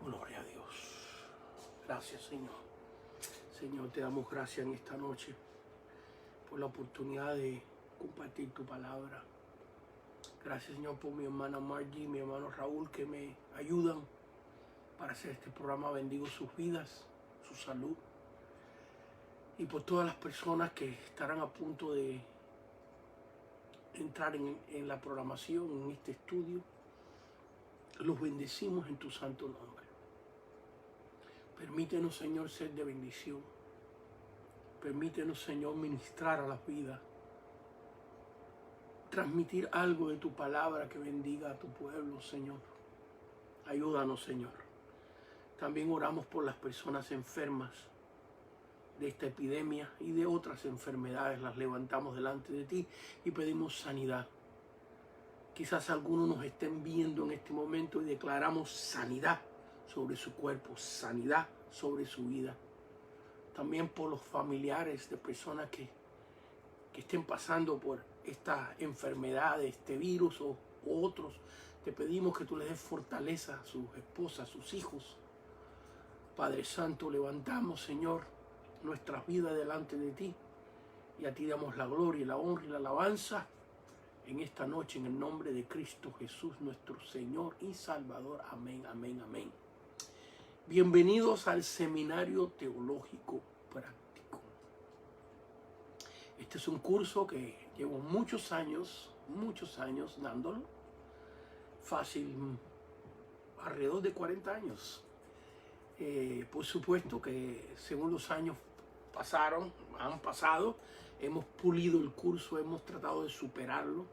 Gloria a Dios. Gracias, Señor. Señor, te damos gracias en esta noche por la oportunidad de compartir tu palabra. Gracias, Señor, por mi hermana Margie y mi hermano Raúl que me ayudan para hacer este programa. Bendigo sus vidas, su salud. Y por todas las personas que estarán a punto de entrar en la programación, en este estudio. Los bendecimos en tu santo nombre. Permítenos, Señor, ser de bendición. Permítenos, Señor, ministrar a las vidas. Transmitir algo de tu palabra que bendiga a tu pueblo, Señor. Ayúdanos, Señor. También oramos por las personas enfermas de esta epidemia y de otras enfermedades. Las levantamos delante de ti y pedimos sanidad. Quizás algunos nos estén viendo en este momento y declaramos sanidad sobre su cuerpo, sanidad sobre su vida. También por los familiares de personas que estén pasando por esta enfermedad, este virus o otros. Te pedimos que tú les des fortaleza a sus esposas, a sus hijos. Padre Santo, levantamos, Señor, nuestras vidas delante de ti y a ti damos la gloria, la honra y la alabanza en esta noche, en el nombre de Cristo Jesús, nuestro Señor y Salvador. Amén, amén, amén. Bienvenidos al Seminario Teológico Práctico. Este es un curso que llevo muchos años dándolo. Fácil, alrededor de 40 años. Por supuesto que según los años han pasado, hemos pulido el curso, hemos tratado de superarlo,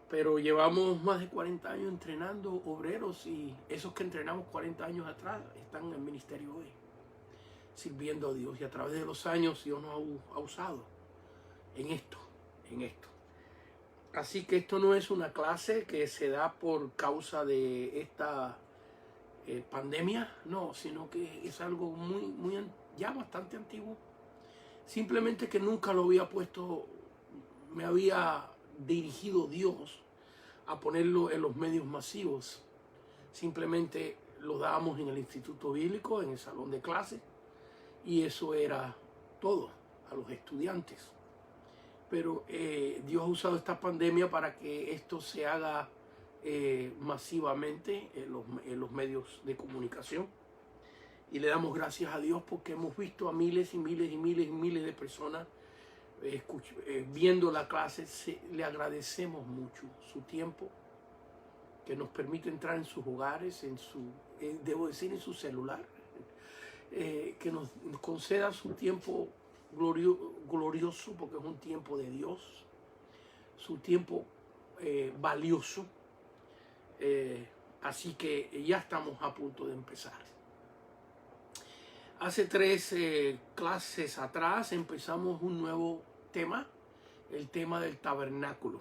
pero llevamos más de 40 años entrenando obreros y esos que entrenamos 40 años atrás están en el ministerio hoy, sirviendo a Dios, y a través de los años Dios nos ha usado en esto. Así que esto no es una clase que se da por causa de esta pandemia, no, sino que es algo ya bastante antiguo. Simplemente que nunca lo había puesto, me había dirigido Dios a ponerlo en los medios masivos. Simplemente lo dábamos en el Instituto Bíblico, en el salón de clase, y eso era todo a los estudiantes. Pero Dios ha usado esta pandemia para que esto se haga masivamente en los medios de comunicación. Y le damos gracias a Dios porque hemos visto a miles y miles y miles y miles de personas viendo la clase. Le agradecemos mucho su tiempo, que nos permite entrar en sus hogares, en su celular, que nos conceda su tiempo glorioso, porque es un tiempo de Dios, su tiempo valioso. Así que ya estamos a punto de empezar. Hace 3 clases atrás empezamos un nuevo tema, el tema del tabernáculo.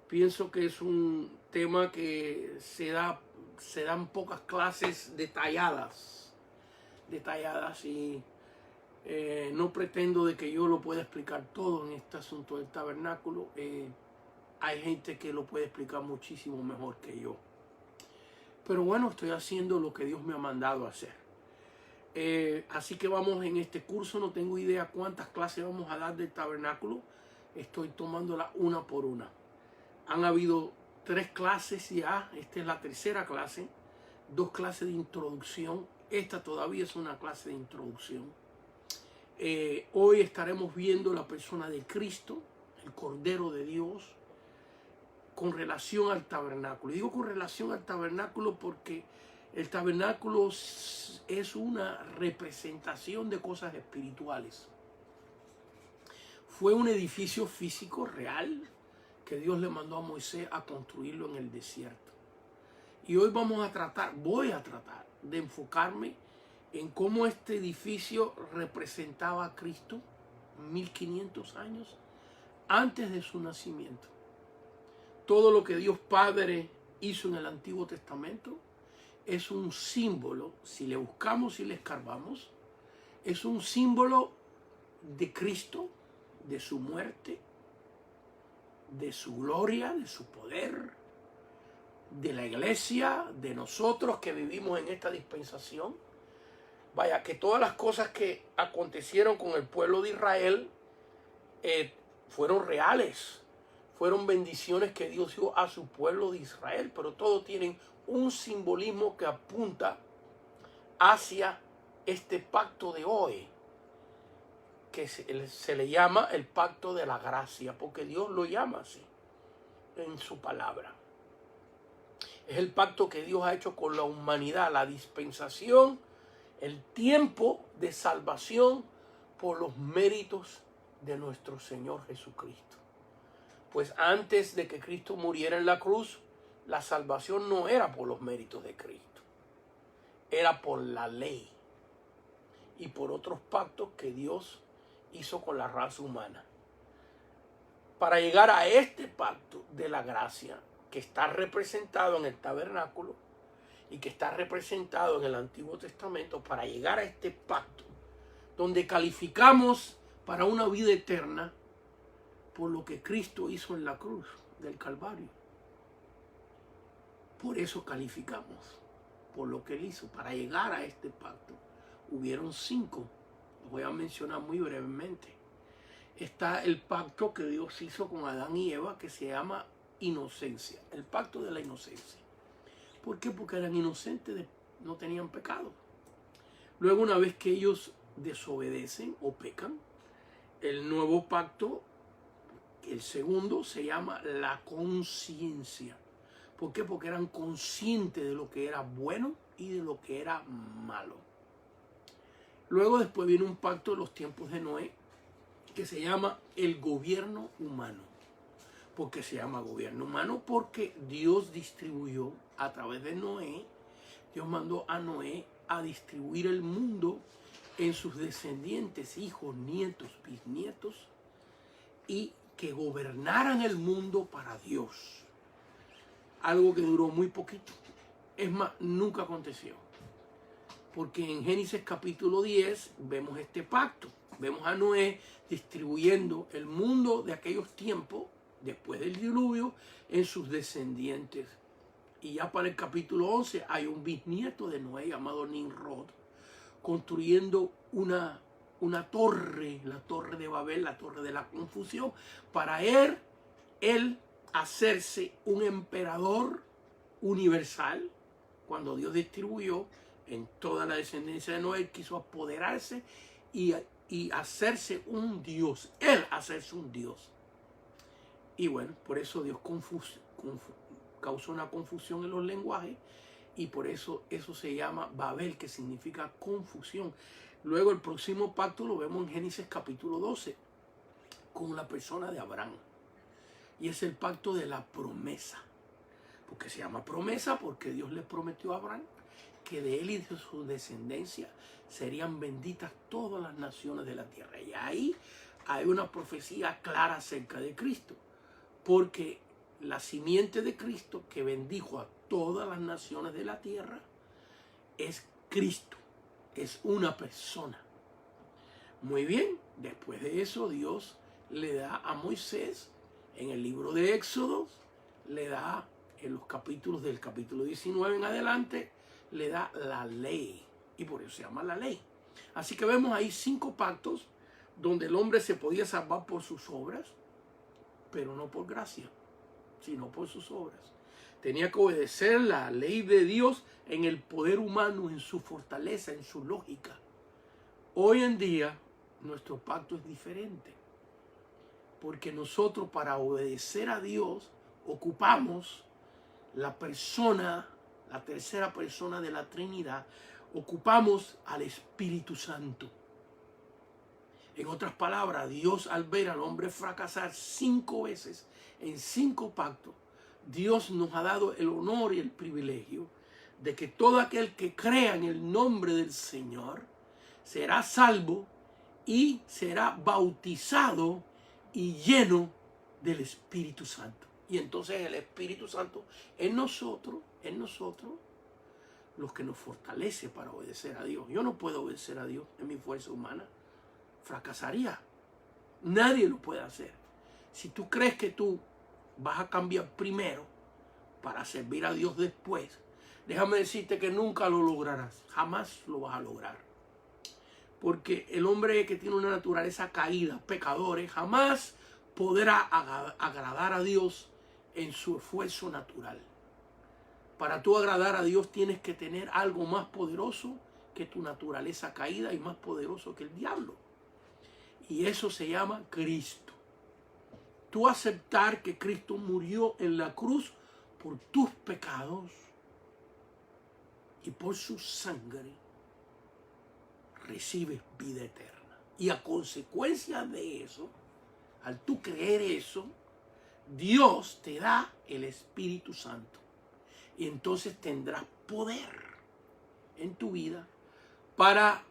Pienso que es un tema que se dan pocas clases detalladas y no pretendo de que yo lo pueda explicar todo en este asunto del tabernáculo. Hay gente que lo puede explicar muchísimo mejor que yo. Pero bueno, estoy haciendo lo que Dios me ha mandado a hacer. Así que vamos en este curso, no tengo idea cuántas clases vamos a dar del tabernáculo. Estoy tomándola una por una. Han habido 3 clases ya, esta es la 3ª clase, 2 clases de introducción, esta todavía es una clase de introducción. Hoy estaremos viendo la persona de Cristo, el Cordero de Dios, con relación al tabernáculo. Digo con relación al tabernáculo porque el tabernáculo es una representación de cosas espirituales. Fue un edificio físico real que Dios le mandó a Moisés a construirlo en el desierto. Y hoy voy a tratar de enfocarme en cómo este edificio representaba a Cristo 1500 años antes de su nacimiento. Todo lo que Dios Padre hizo en el Antiguo Testamento es un símbolo, si le buscamos y le escarbamos, es un símbolo de Cristo, de su muerte, de su gloria, de su poder, de la iglesia, de nosotros que vivimos en esta dispensación. Vaya, que todas las cosas que acontecieron con el pueblo de Israel fueron reales, fueron bendiciones que Dios dio a su pueblo de Israel, pero todos tienen un simbolismo que apunta hacia este pacto de hoy, que se le llama el pacto de la gracia, porque Dios lo llama así en su palabra. Es el pacto que Dios ha hecho con la humanidad, la dispensación, el tiempo de salvación por los méritos de nuestro Señor Jesucristo. Pues antes de que Cristo muriera en la cruz, la salvación no era por los méritos de Cristo, era por la ley y por otros pactos que Dios hizo con la raza humana. Para llegar a este pacto de la gracia, que está representado en el tabernáculo y que está representado en el Antiguo Testamento, para llegar a este pacto donde calificamos para una vida eterna por lo que Cristo hizo en la cruz del Calvario. Por eso calificamos, por lo que Él hizo. Para llegar a este pacto hubieron 5, los voy a mencionar muy brevemente. Está el pacto que Dios hizo con Adán y Eva, que se llama inocencia, el pacto de la inocencia. ¿Por qué? Porque eran inocentes, no tenían pecado. Luego, una vez que ellos desobedecen o pecan, el nuevo pacto, el segundo, se llama la conciencia. ¿Por qué? Porque eran conscientes de lo que era bueno y de lo que era malo. Luego, después viene un pacto de los tiempos de Noé, que se llama el gobierno humano. ¿Por qué se llama gobierno humano? Porque Dios distribuyó a través de Noé, Dios mandó a Noé a distribuir el mundo en sus descendientes, hijos, nietos, bisnietos, y que gobernaran el mundo para Dios. Algo que duró muy poquito. Es más, nunca aconteció. Porque en Génesis capítulo 10 vemos este pacto. Vemos a Noé distribuyendo el mundo de aquellos tiempos, después del diluvio, en sus descendientes. Y ya para el capítulo 11 hay un bisnieto de Noé llamado Nimrod, construyendo una torre, la torre de Babel, la torre de la confusión, para él hacerse un emperador universal. Cuando Dios distribuyó en toda la descendencia de Noé, quiso apoderarse y hacerse un Dios, él hacerse un Dios. Y bueno, por eso Dios causó una confusión en los lenguajes, y por eso se llama Babel, que significa confusión. Luego el próximo pacto lo vemos en Génesis capítulo 12 con la persona de Abraham, y es el pacto de la promesa. Porque se llama promesa porque Dios le prometió a Abraham que de él y de su descendencia serían benditas todas las naciones de la tierra. Y ahí hay una profecía clara acerca de Cristo, porque la simiente de Cristo que bendijo a todas las naciones de la tierra es Cristo, es una persona. Muy bien, después de eso Dios le da a Moisés, en el libro de Éxodo, le da en los capítulos del capítulo 19 en adelante, le da la ley, y por eso se llama la ley. Así que vemos ahí 5 pactos donde el hombre se podía salvar por sus obras, pero no por gracia, sino por sus obras. Tenía que obedecer la ley de Dios en el poder humano, en su fortaleza, en su lógica. Hoy en día nuestro pacto es diferente, porque nosotros, para obedecer a Dios, ocupamos la tercera persona de la Trinidad, ocupamos al Espíritu Santo. En otras palabras, Dios, al ver al hombre fracasar 5 veces en 5 pactos, Dios nos ha dado el honor y el privilegio de que todo aquel que crea en el nombre del Señor será salvo y será bautizado y lleno del Espíritu Santo. Y entonces el Espíritu Santo en nosotros, los que nos fortalece para obedecer a Dios. Yo no puedo obedecer a Dios en mi fuerza humana. Fracasaría. Nadie lo puede hacer. Si tú crees que tú vas a cambiar primero para servir a Dios después, déjame decirte que nunca lo lograrás. Jamás lo vas a lograr. Porque el hombre que tiene una naturaleza caída, pecadores, jamás podrá agradar a Dios en su esfuerzo natural. Para tú agradar a Dios tienes que tener algo más poderoso que tu naturaleza caída y más poderoso que el diablo. Y eso se llama Cristo. Tú aceptar que Cristo murió en la cruz por tus pecados y por su sangre, recibes vida eterna. Y a consecuencia de eso, al tú creer eso, Dios te da el Espíritu Santo. Y entonces tendrás poder en tu vida para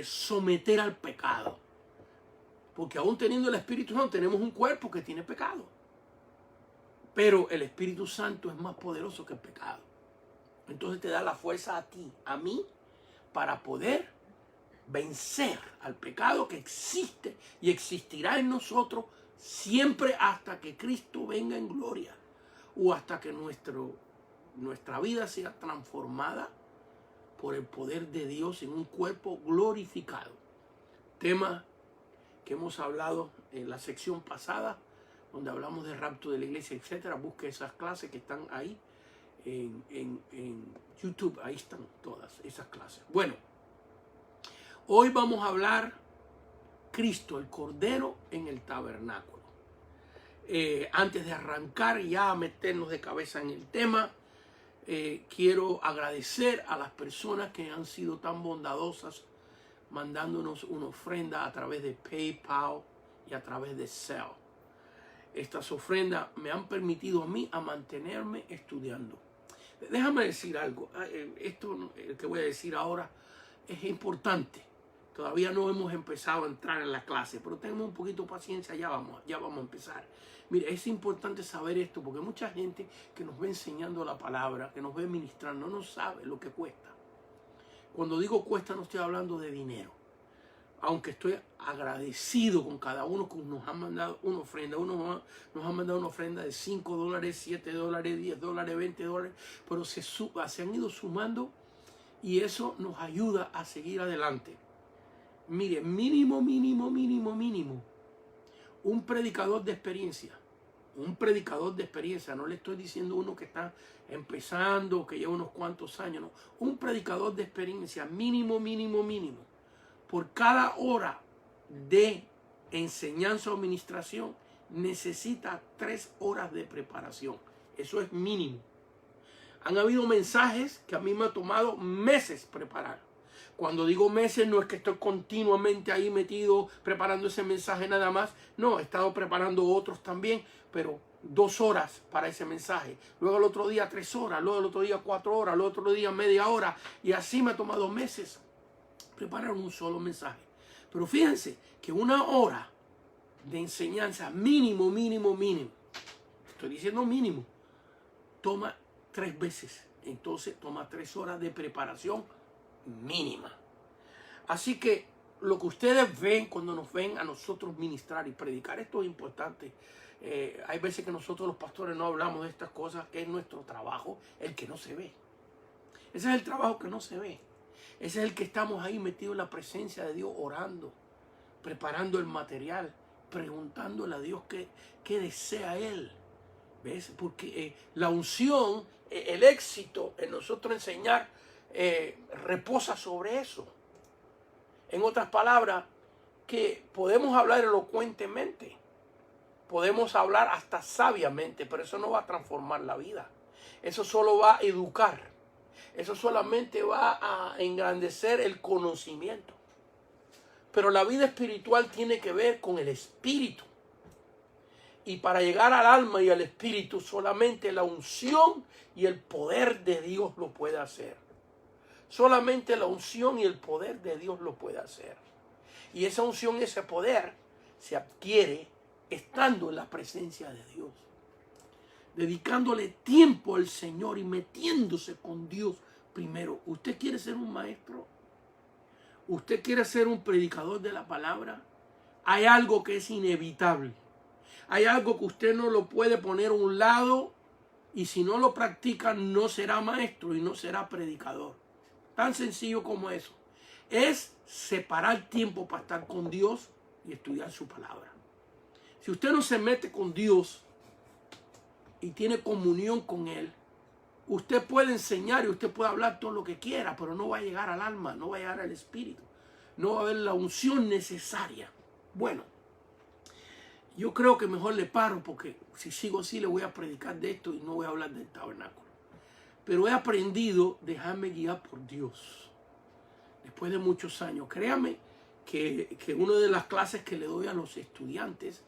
someter al pecado. Porque aún teniendo el Espíritu Santo, tenemos un cuerpo que tiene pecado. Pero el Espíritu Santo es más poderoso que el pecado. Entonces te da la fuerza a ti, a mí, para poder vencer al pecado que existe y existirá en nosotros siempre hasta que Cristo venga en gloria o hasta que nuestra vida sea transformada por el poder de Dios en un cuerpo glorificado. Tema que hemos hablado en la sección pasada, donde hablamos de rapto de la iglesia, etcétera. Busque esas clases que están ahí en YouTube. Ahí están todas esas clases. Bueno, hoy vamos a hablar Cristo, el Cordero en el tabernáculo. Antes de arrancar ya a meternos de cabeza en el tema, quiero agradecer a las personas que han sido tan bondadosas mandándonos una ofrenda a través de PayPal y a través de Zelle. Estas ofrendas me han permitido a mí a mantenerme estudiando. Déjame decir algo. Esto que voy a decir ahora es importante. Todavía no hemos empezado a entrar en la clase, pero tenemos un poquito de paciencia, ya vamos a empezar. Mire, es importante saber esto porque mucha gente que nos ve enseñando la palabra, que nos ve ministrando, no sabe lo que cuesta. Cuando digo cuesta no estoy hablando de dinero. Aunque estoy agradecido con cada uno que nos ha mandado una ofrenda. Uno nos ha mandado una ofrenda de $5, $7, $10, $20, pero se han ido sumando y eso nos ayuda a seguir adelante. Mire, mínimo, un predicador de experiencia. No le estoy diciendo uno que está empezando, que lleva unos cuantos años, no. Un predicador de experiencia, mínimo. Por cada hora de enseñanza o administración, necesita 3 horas de preparación. Eso es mínimo. Han habido mensajes que a mí me ha tomado meses preparar. Cuando digo meses, no es que estoy continuamente ahí metido preparando ese mensaje nada más. No, he estado preparando otros también, pero 2 horas para ese mensaje. Luego el otro día 3 horas, luego el otro día 4 horas, luego el otro día media hora. Y así me ha tomado meses preparar un solo mensaje. Pero fíjense que 1 hora de enseñanza mínimo, estoy diciendo mínimo, toma 3 veces. Entonces toma 3 horas de preparación mínima. Así que lo que ustedes ven cuando nos ven a nosotros ministrar y predicar, esto es importante. Hay veces que nosotros los pastores no hablamos de estas cosas, que es nuestro trabajo, el que no se ve. Ese es el trabajo que no se ve. Ese es el que estamos ahí metidos en la presencia de Dios, orando, preparando el material, preguntándole a Dios qué desea Él. ¿Ves? Porque la unción, el éxito en nosotros enseñar, reposa sobre eso. En otras palabras, que podemos hablar elocuentemente, podemos hablar hasta sabiamente, pero eso no va a transformar la vida. Eso solo va a educar. Eso solamente va a engrandecer el conocimiento. Pero la vida espiritual tiene que ver con el espíritu. Y para llegar al alma y al espíritu, solamente la unción y el poder de Dios lo puede hacer. Solamente la unción y el poder de Dios lo puede hacer. Y esa unción y ese poder se adquiere estando en la presencia de Dios. Dedicándole tiempo al Señor y metiéndose con Dios primero. ¿Usted quiere ser un maestro? ¿Usted quiere ser un predicador de la palabra? Hay algo que es inevitable. Hay algo que usted no lo puede poner a un lado Y si no lo practica, no será maestro y no será predicador. Tan sencillo como eso. Es separar tiempo para estar con Dios y estudiar su palabra. Si usted no se mete con Dios y tiene comunión con Él, usted puede enseñar y usted puede hablar todo lo que quiera, pero no va a llegar al alma, no va a llegar al espíritu. No va a haber la unción necesaria. Bueno, yo creo que mejor le paro, porque si sigo así le voy a predicar de esto y no voy a hablar del tabernáculo. Pero he aprendido a dejarme guiar por Dios. Después de muchos años, créame que una de las clases que le doy a los estudiantes,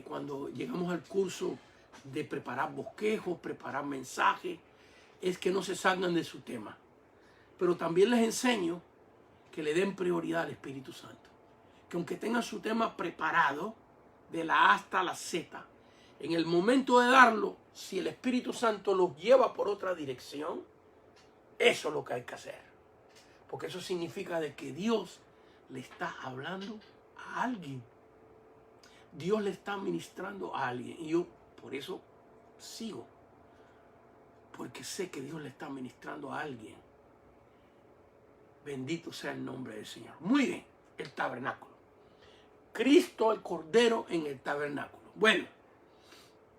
cuando llegamos al curso de preparar bosquejos, preparar mensajes, es que no se salgan de su tema. Pero también les enseño que le den prioridad al Espíritu Santo. Que aunque tengan su tema preparado, de la A hasta la Z, en el momento de darlo, si el Espíritu Santo los lleva por otra dirección, eso es lo que hay que hacer. Porque eso significa de que Dios le está hablando a alguien. Dios le está ministrando a alguien. Y yo por eso sigo. Porque sé que Dios le está ministrando a alguien. Bendito sea el nombre del Señor. Muy bien, el tabernáculo. Cristo el Cordero en el tabernáculo. Bueno,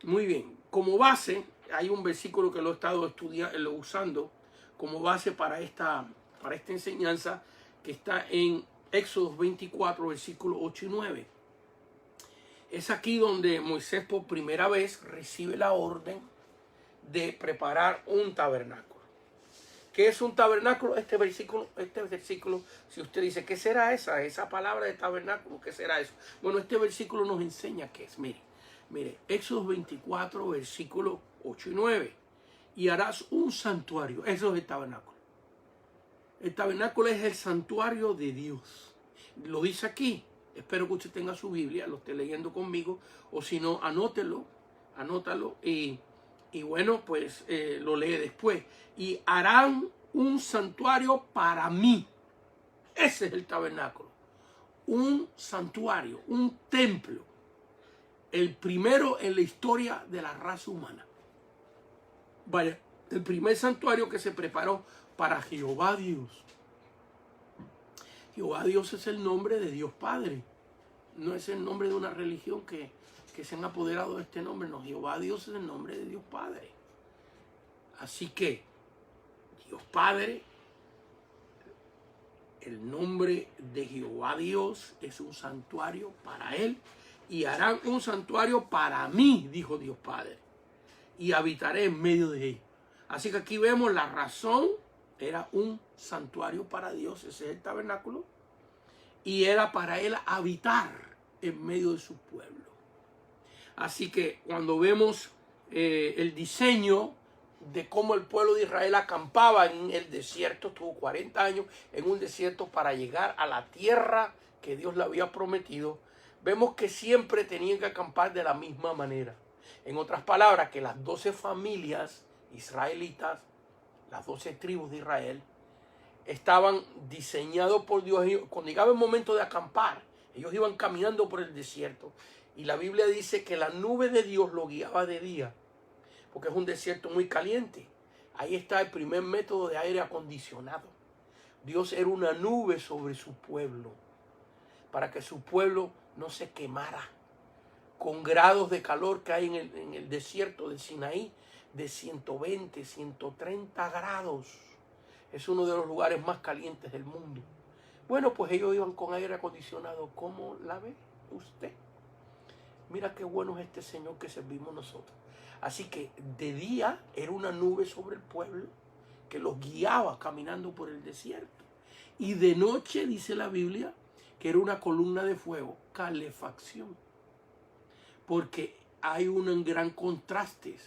muy bien. Como base, hay un versículo que lo he estado estudiando, usando como base para esta enseñanza, que está en Éxodo 24, versículos 8 y 9. Es aquí donde Moisés por primera vez recibe la orden de preparar un tabernáculo. ¿Qué es un tabernáculo? Este versículo, si usted dice, ¿qué será esa palabra de tabernáculo? ¿Qué será eso? Bueno, este versículo nos enseña qué es. Mire, Éxodo 24, versículos 8 y 9. Y harás un santuario. Eso es el tabernáculo. El tabernáculo es el santuario de Dios. Lo dice aquí. Espero que usted tenga su Biblia, lo esté leyendo conmigo, o si no, anótalo y bueno, pues lo lee después. Y harán un santuario para mí. Ese es el tabernáculo. Un santuario, un templo. El primero en la historia de la raza humana. Vaya, el primer santuario que se preparó para Jehová Dios. Jehová Dios es el nombre de Dios Padre. No es el nombre de una religión que se han apoderado de este nombre. No, Jehová Dios es el nombre de Dios Padre. Así que Dios Padre, el nombre de Jehová Dios es un santuario para Él. Y harán un santuario para mí, dijo Dios Padre. Y habitaré en medio de ellos. Así que aquí vemos la razón. Era un santuario para Dios, ese es el tabernáculo. Y era para Él habitar en medio de su pueblo. Así que cuando vemos el diseño de cómo el pueblo de Israel acampaba en el desierto, estuvo 40 años en un desierto para llegar a la tierra que Dios le había prometido, vemos que siempre tenían que acampar de la misma manera. En otras palabras, que las 12 familias israelitas, las 12 tribus de Israel, estaban diseñados por Dios. Cuando llegaba el momento de acampar, ellos iban caminando por el desierto. Y la Biblia dice que la nube de Dios lo guiaba de día, porque es un desierto muy caliente. Ahí está el primer método de aire acondicionado. Dios era una nube sobre su pueblo, para que su pueblo no se quemara. Con grados de calor que hay en el desierto de Sinaí, de 120, 130 grados. Es uno de los lugares más calientes del mundo. Bueno, pues ellos iban con aire acondicionado. ¿Cómo la ve usted? Mira qué bueno es este Señor que servimos nosotros. Así que de día era una nube sobre el pueblo que los guiaba caminando por el desierto. Y de noche, dice la Biblia, que era una columna de fuego, calefacción. Porque hay un gran contraste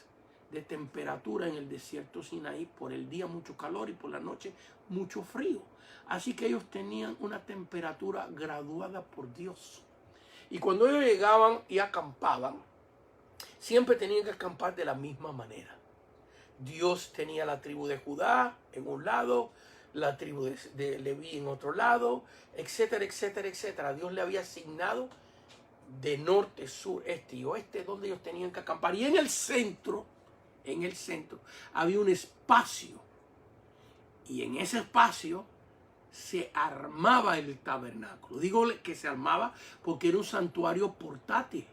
de temperatura en el desierto Sinaí. Por el día mucho calor y por la noche mucho frío. Así que ellos tenían una temperatura graduada por Dios. Y cuando ellos llegaban y acampaban, siempre tenían que acampar de la misma manera. Dios tenía la tribu de Judá en un lado, la tribu de Leví en otro lado, etcétera, etcétera, etcétera. Dios le había asignado de norte, sur, este y oeste donde ellos tenían que acampar. Y en el centro en el centro, había un espacio. Y en ese espacio se armaba el tabernáculo. Digo que se armaba porque era un santuario portátil.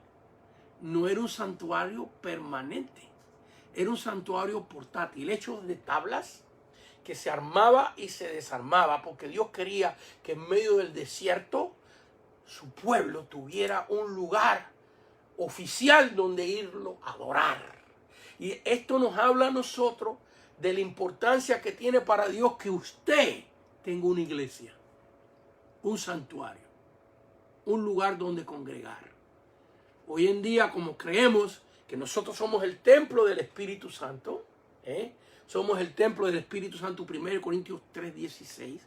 No era un santuario permanente. Era un santuario portátil, hecho de tablas, que se armaba y se desarmaba, porque Dios quería que en medio del desierto su pueblo tuviera un lugar oficial donde irlo a adorar. Y esto nos habla a nosotros de la importancia que tiene para Dios que usted tenga una iglesia, un santuario, un lugar donde congregar. Hoy en día, como creemos que nosotros somos el templo del Espíritu Santo, somos el templo del Espíritu Santo, 1 Corintios 3:16,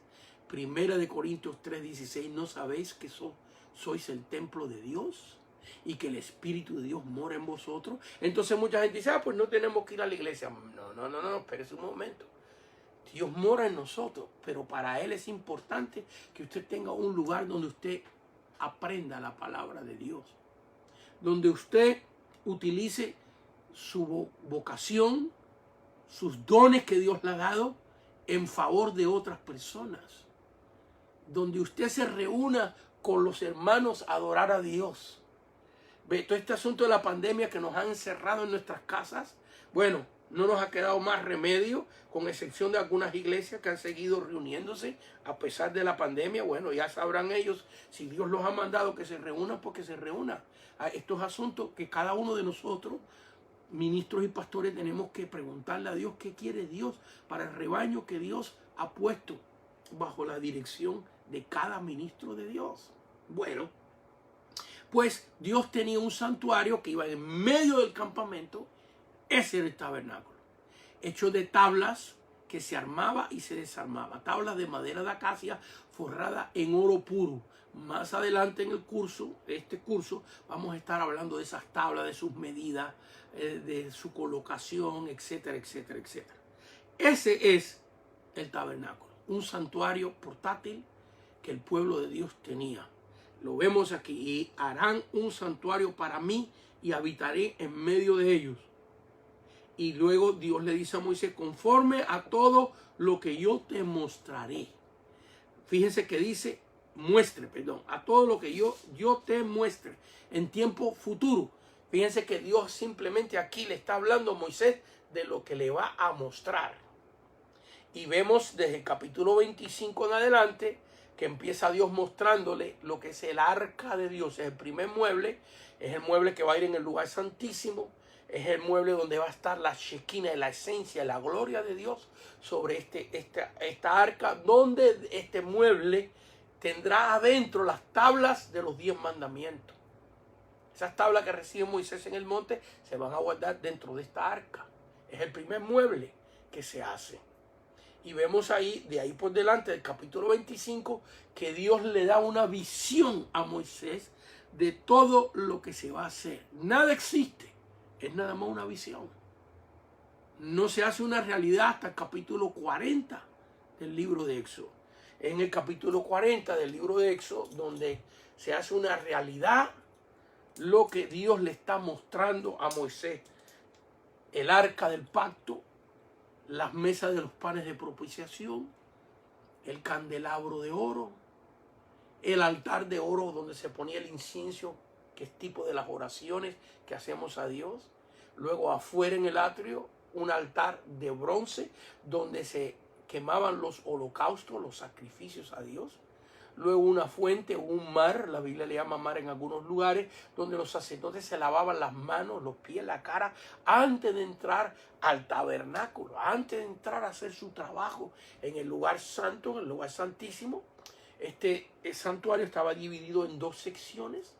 1 Corintios 3:16, ¿no sabéis que sois el templo de Dios y que el Espíritu de Dios mora en vosotros? Entonces mucha gente dice, pues no tenemos que ir a la iglesia. No, espérese un momento. Dios mora en nosotros, pero para Él es importante que usted tenga un lugar donde usted aprenda la palabra de Dios, donde usted utilice su vocación, sus dones que Dios le ha dado en favor de otras personas, donde usted se reúna con los hermanos a adorar a Dios. Ve, todo este asunto de la pandemia que nos han encerrado en nuestras casas, bueno, no nos ha quedado más remedio, con excepción de algunas iglesias que han seguido reuniéndose a pesar de la pandemia. Bueno, ya sabrán ellos si Dios los ha mandado que se reúnan, porque se reúnan. Estos asuntos que cada uno de nosotros, ministros y pastores, tenemos que preguntarle a Dios qué quiere Dios para el rebaño que Dios ha puesto bajo la dirección de cada ministro de Dios. Bueno, pues Dios tenía un santuario que iba en medio del campamento. Ese era el tabernáculo, hecho de tablas que se armaba y se desarmaba. Tablas de madera de acacia forrada en oro puro. Más adelante en el curso, vamos a estar hablando de esas tablas, de sus medidas, de su colocación, etcétera, etcétera, etcétera. Ese es el tabernáculo, un santuario portátil que el pueblo de Dios tenía. Lo vemos aquí. Y harán un santuario para mí y habitaré en medio de ellos. Y luego Dios le dice a Moisés, conforme a todo lo que yo te mostraré. Fíjense que dice, a todo lo que yo te muestre en tiempo futuro. Fíjense que Dios simplemente aquí le está hablando a Moisés de lo que le va a mostrar. Y vemos desde el capítulo 25 en adelante que empieza Dios mostrándole lo que es el arca de Dios. Es el primer mueble, es el mueble que va a ir en el lugar santísimo. Es el mueble donde va a estar la Shekinah, la esencia, la gloria de Dios sobre esta arca, donde este mueble tendrá adentro las tablas de los 10 mandamientos. Esas tablas que recibe Moisés en el monte se van a guardar dentro de esta arca. Es el primer mueble que se hace. Y vemos ahí, de ahí por delante, del capítulo 25, que Dios le da una visión a Moisés de todo lo que se va a hacer. Nada existe. Es nada más una visión. No se hace una realidad hasta el capítulo 40 del libro de Éxodo. En el capítulo 40 del libro de Éxodo, donde se hace una realidad lo que Dios le está mostrando a Moisés. El arca del pacto, las mesas de los panes de propiciación, el candelabro de oro, el altar de oro donde se ponía el incienso, que es tipo de las oraciones que hacemos a Dios. Luego afuera en el atrio, un altar de bronce donde se quemaban los holocaustos, los sacrificios a Dios. Luego una fuente o un mar, la Biblia le llama mar en algunos lugares, donde los sacerdotes se lavaban las manos, los pies, la cara, antes de entrar al tabernáculo, antes de entrar a hacer su trabajo en el lugar santo, en el lugar santísimo. El santuario estaba dividido en 2 secciones,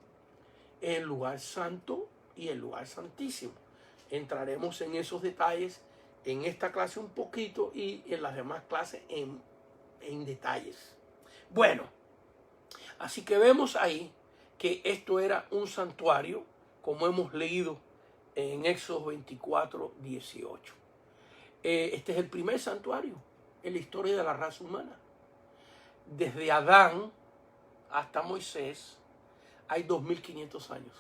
el lugar santo y el lugar santísimo. Entraremos en esos detalles en esta clase un poquito y en las demás clases en detalles. Bueno, así que vemos ahí que esto era un santuario, como hemos leído en Éxodo 24, 18. Este es el primer santuario en la historia de la raza humana. Desde Adán hasta Moisés hay 2500 años.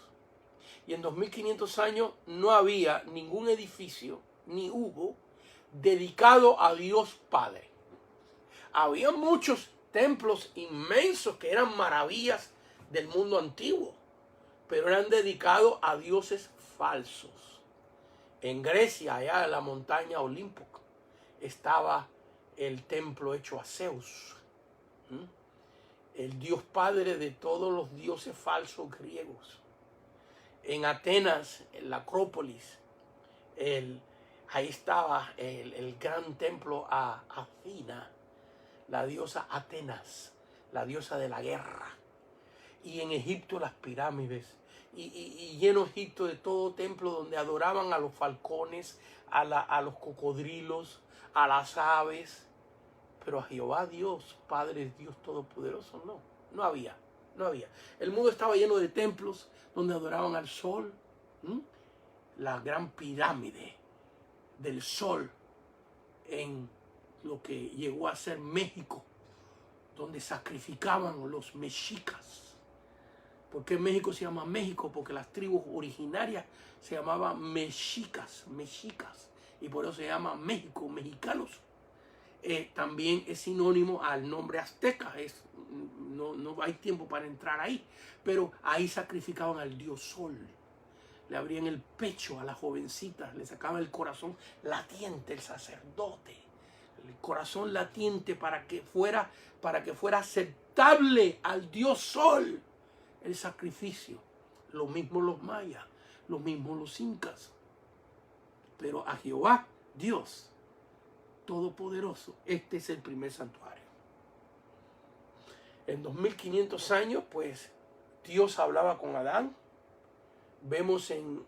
Y en 2500 años no había ningún edificio ni hubo dedicado a Dios Padre. Había muchos templos inmensos que eran maravillas del mundo antiguo, pero eran dedicados a dioses falsos. En Grecia, allá en la montaña Olimpo, estaba el templo hecho a Zeus, el dios padre de todos los dioses falsos griegos. En Atenas, en la Acrópolis, ahí estaba el gran templo a Athena, la diosa Atenas, la diosa de la guerra. Y en Egipto las pirámides. Y lleno Egipto de todo templo donde adoraban a los falcones, a los cocodrilos, a las aves. Pero a Jehová Dios, Padre Dios Todopoderoso, no había. El mundo estaba lleno de templos donde adoraban al sol. La gran pirámide del sol en lo que llegó a ser México, donde sacrificaban los mexicas. ¿Por qué México se llama México? Porque las tribus originarias se llamaban mexicas, y por eso se llama México, mexicanos. También es sinónimo al nombre azteca. No hay tiempo para entrar ahí, pero ahí sacrificaban al dios sol. Le abrían el pecho a las jovencitas, le sacaban el corazón latiente, el sacerdote, el corazón latiente para que fuera aceptable al dios sol el sacrificio. Lo mismo los mayas, lo mismo los incas. Pero a Jehová Dios Todopoderoso, este es el primer santuario. En 2500 años, pues Dios hablaba con Adán. Vemos en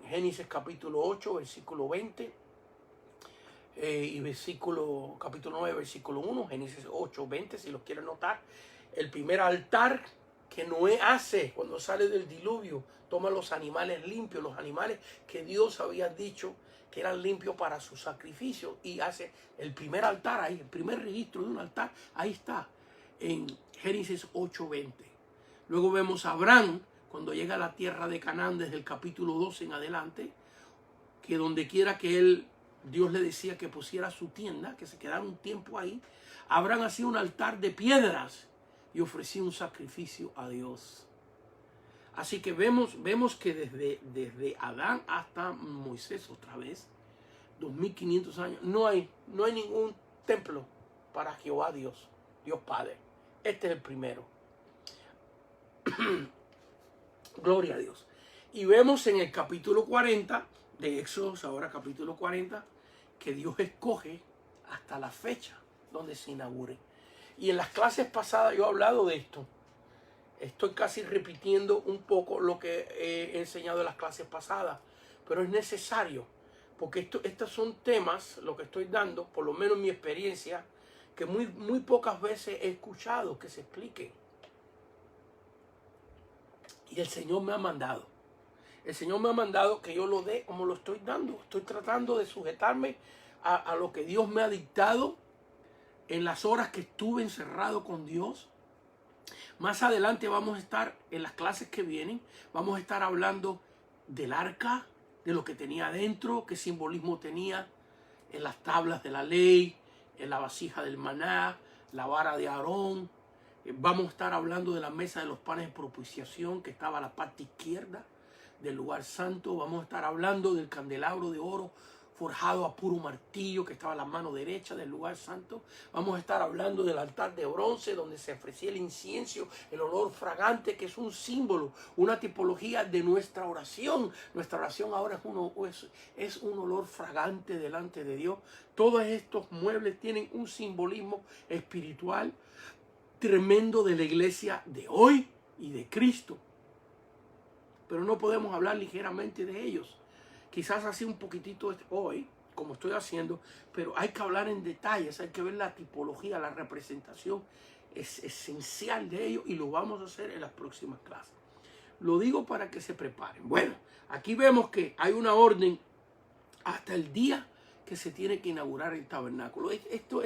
Génesis capítulo 8, versículo 20 y capítulo 9, versículo 1, Génesis 8, 20, si los quieren notar. El primer altar que Noé hace cuando sale del diluvio, toma los animales limpios, los animales que Dios había dicho que eran limpios para su sacrificio, y hace el primer altar ahí, el primer registro de un altar, ahí está, en Génesis 8, 20. Luego vemos a Abraham, cuando llega a la tierra de Canaán, desde el capítulo 12 en adelante, que donde quiera que Dios le decía que pusiera su tienda, que se quedara un tiempo ahí, Abraham hacía un altar de piedras y ofrecía un sacrificio a Dios. Así que vemos que desde Adán hasta Moisés, otra vez, 2500 años, no hay ningún templo para Jehová Dios Padre. Este es el primero. Gloria a Dios. Y vemos en el capítulo 40 de Éxodo, ahora capítulo 40, que Dios escoge hasta la fecha donde se inaugure. Y en las clases pasadas yo he hablado de esto. Estoy casi repitiendo un poco lo que he enseñado en las clases pasadas, pero es necesario, porque estos son temas, lo que estoy dando, por lo menos en mi experiencia, que muy pocas veces he escuchado que se expliquen. Y el Señor me ha mandado. El Señor me ha mandado que yo lo dé como lo estoy dando. Estoy tratando de sujetarme a lo que Dios me ha dictado en las horas que estuve encerrado con Dios. Más adelante vamos a estar, en las clases que vienen, vamos a estar hablando del arca, de lo que tenía adentro, qué simbolismo tenía en las tablas de la ley, en la vasija del maná, la vara de Aarón. Vamos a estar hablando de la mesa de los panes de propiciación que estaba a la parte izquierda del lugar santo. Vamos a estar hablando del candelabro de oro forjado a puro martillo que estaba a la mano derecha del lugar santo. Vamos a estar hablando del altar de bronce donde se ofrecía el incienso, el olor fragante, que es un símbolo, una tipología de nuestra oración. Nuestra oración ahora es un olor fragante delante de Dios. Todos estos muebles tienen un simbolismo espiritual tremendo de la iglesia de hoy y de Cristo. Pero no podemos hablar ligeramente de ellos. Quizás así un poquitito hoy, como estoy haciendo, pero hay que hablar en detalles, hay que ver la tipología, la representación es esencial de ello, y lo vamos a hacer en las próximas clases. Lo digo para que se preparen. Bueno, aquí vemos que hay una orden hasta el día que se tiene que inaugurar el tabernáculo. Esto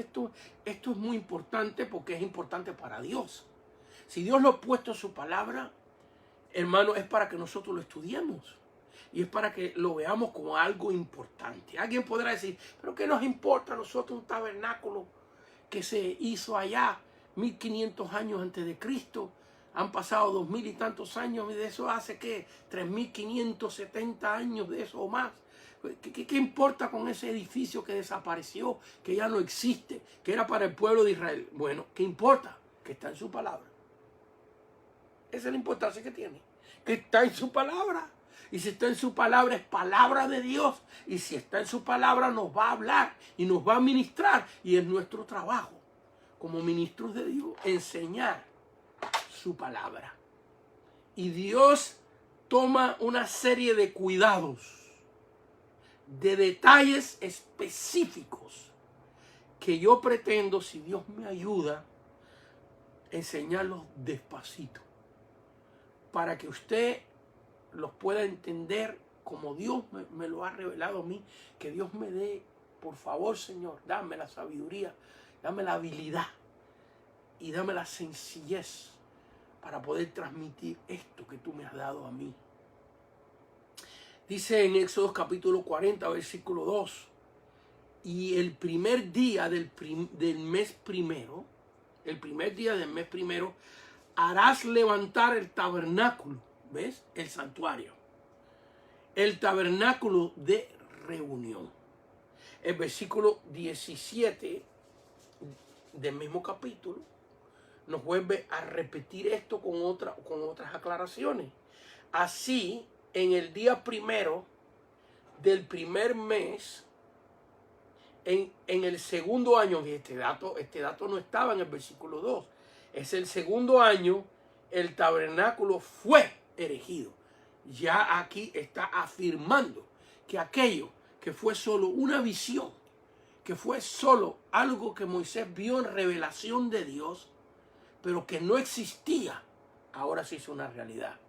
es muy importante, porque es importante para Dios. Si Dios lo ha puesto en su palabra, hermano, es para que nosotros lo estudiemos. Y es para que lo veamos como algo importante. Alguien podrá decir, pero ¿qué nos importa a nosotros un tabernáculo que se hizo allá 1500 años antes de Cristo? Han pasado 2000 y tantos años, y de eso hace que 3570 años de eso o más. ¿Qué importa con ese edificio que desapareció, que ya no existe, que era para el pueblo de Israel? Bueno, ¿qué importa? Que está en su palabra. Esa es la importancia que tiene, que está en su palabra. Y si está en su palabra, es palabra de Dios. Y si está en su palabra, nos va a hablar y nos va a ministrar. Y es nuestro trabajo como ministros de Dios enseñar su palabra. Y Dios toma una serie de cuidados, de detalles específicos, que yo pretendo, si Dios me ayuda, enseñarlos despacito, para que usted los pueda entender como Dios me lo ha revelado a mí. Que Dios me dé, por favor, Señor, dame la sabiduría, dame la habilidad y dame la sencillez para poder transmitir esto que tú me has dado a mí. Dice en Éxodo capítulo 40, versículo 2, y el primer día del mes primero, harás levantar el tabernáculo, ¿ves? El santuario, el tabernáculo de reunión. El versículo 17 del mismo capítulo nos vuelve a repetir esto con otras aclaraciones. Así, en el día primero del primer mes, en el segundo año, y este dato no estaba en el versículo 2, es el segundo año, el tabernáculo fue erigido. Ya aquí está afirmando que aquello que fue solo una visión, que fue solo algo que Moisés vio en revelación de Dios, pero que no existía, ahora se hizo una realidad.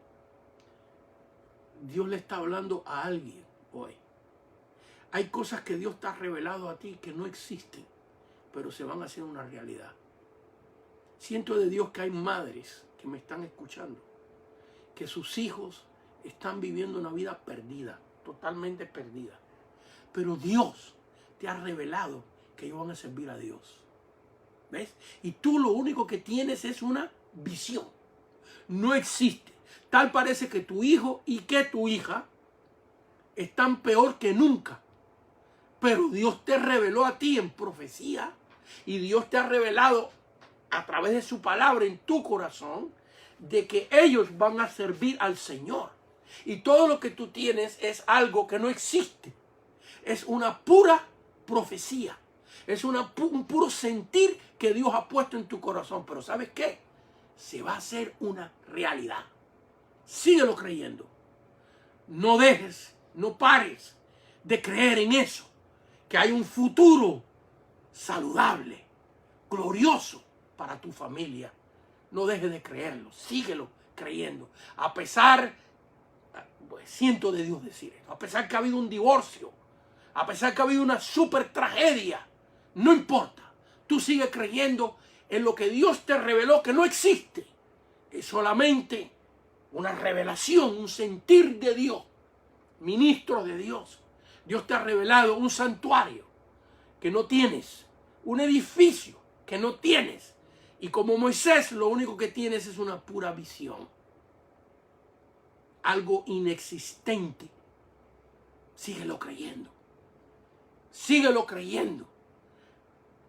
Dios le está hablando a alguien hoy. Hay cosas que Dios te ha revelado a ti que no existen, pero se van a hacer una realidad. Siento de Dios que hay madres que me están escuchando, que sus hijos están viviendo una vida perdida, totalmente perdida. Pero Dios te ha revelado que ellos van a servir a Dios. ¿Ves? Y tú lo único que tienes es una visión. No existe. Tal parece que tu hijo y que tu hija están peor que nunca. Pero Dios te reveló a ti en profecía y Dios te ha revelado a través de su palabra en tu corazón de que ellos van a servir al Señor. Y todo lo que tú tienes es algo que no existe. Es una pura profecía. Es un puro sentir que Dios ha puesto en tu corazón. Pero ¿sabes qué? Se va a hacer una realidad. Síguelo creyendo. No dejes, no pares de creer en eso. Que hay un futuro saludable, glorioso para tu familia. No dejes de creerlo. Síguelo creyendo. A pesar, pues siento de Dios decir esto, a pesar que ha habido un divorcio, a pesar que ha habido una super tragedia, no importa. Tú sigues creyendo en lo que Dios te reveló que no existe. Es solamente una revelación, un sentir de Dios. Ministro de Dios. Dios te ha revelado un santuario que no tienes. Un edificio que no tienes. Y como Moisés, lo único que tienes es una pura visión. Algo inexistente. Síguelo creyendo. Síguelo creyendo.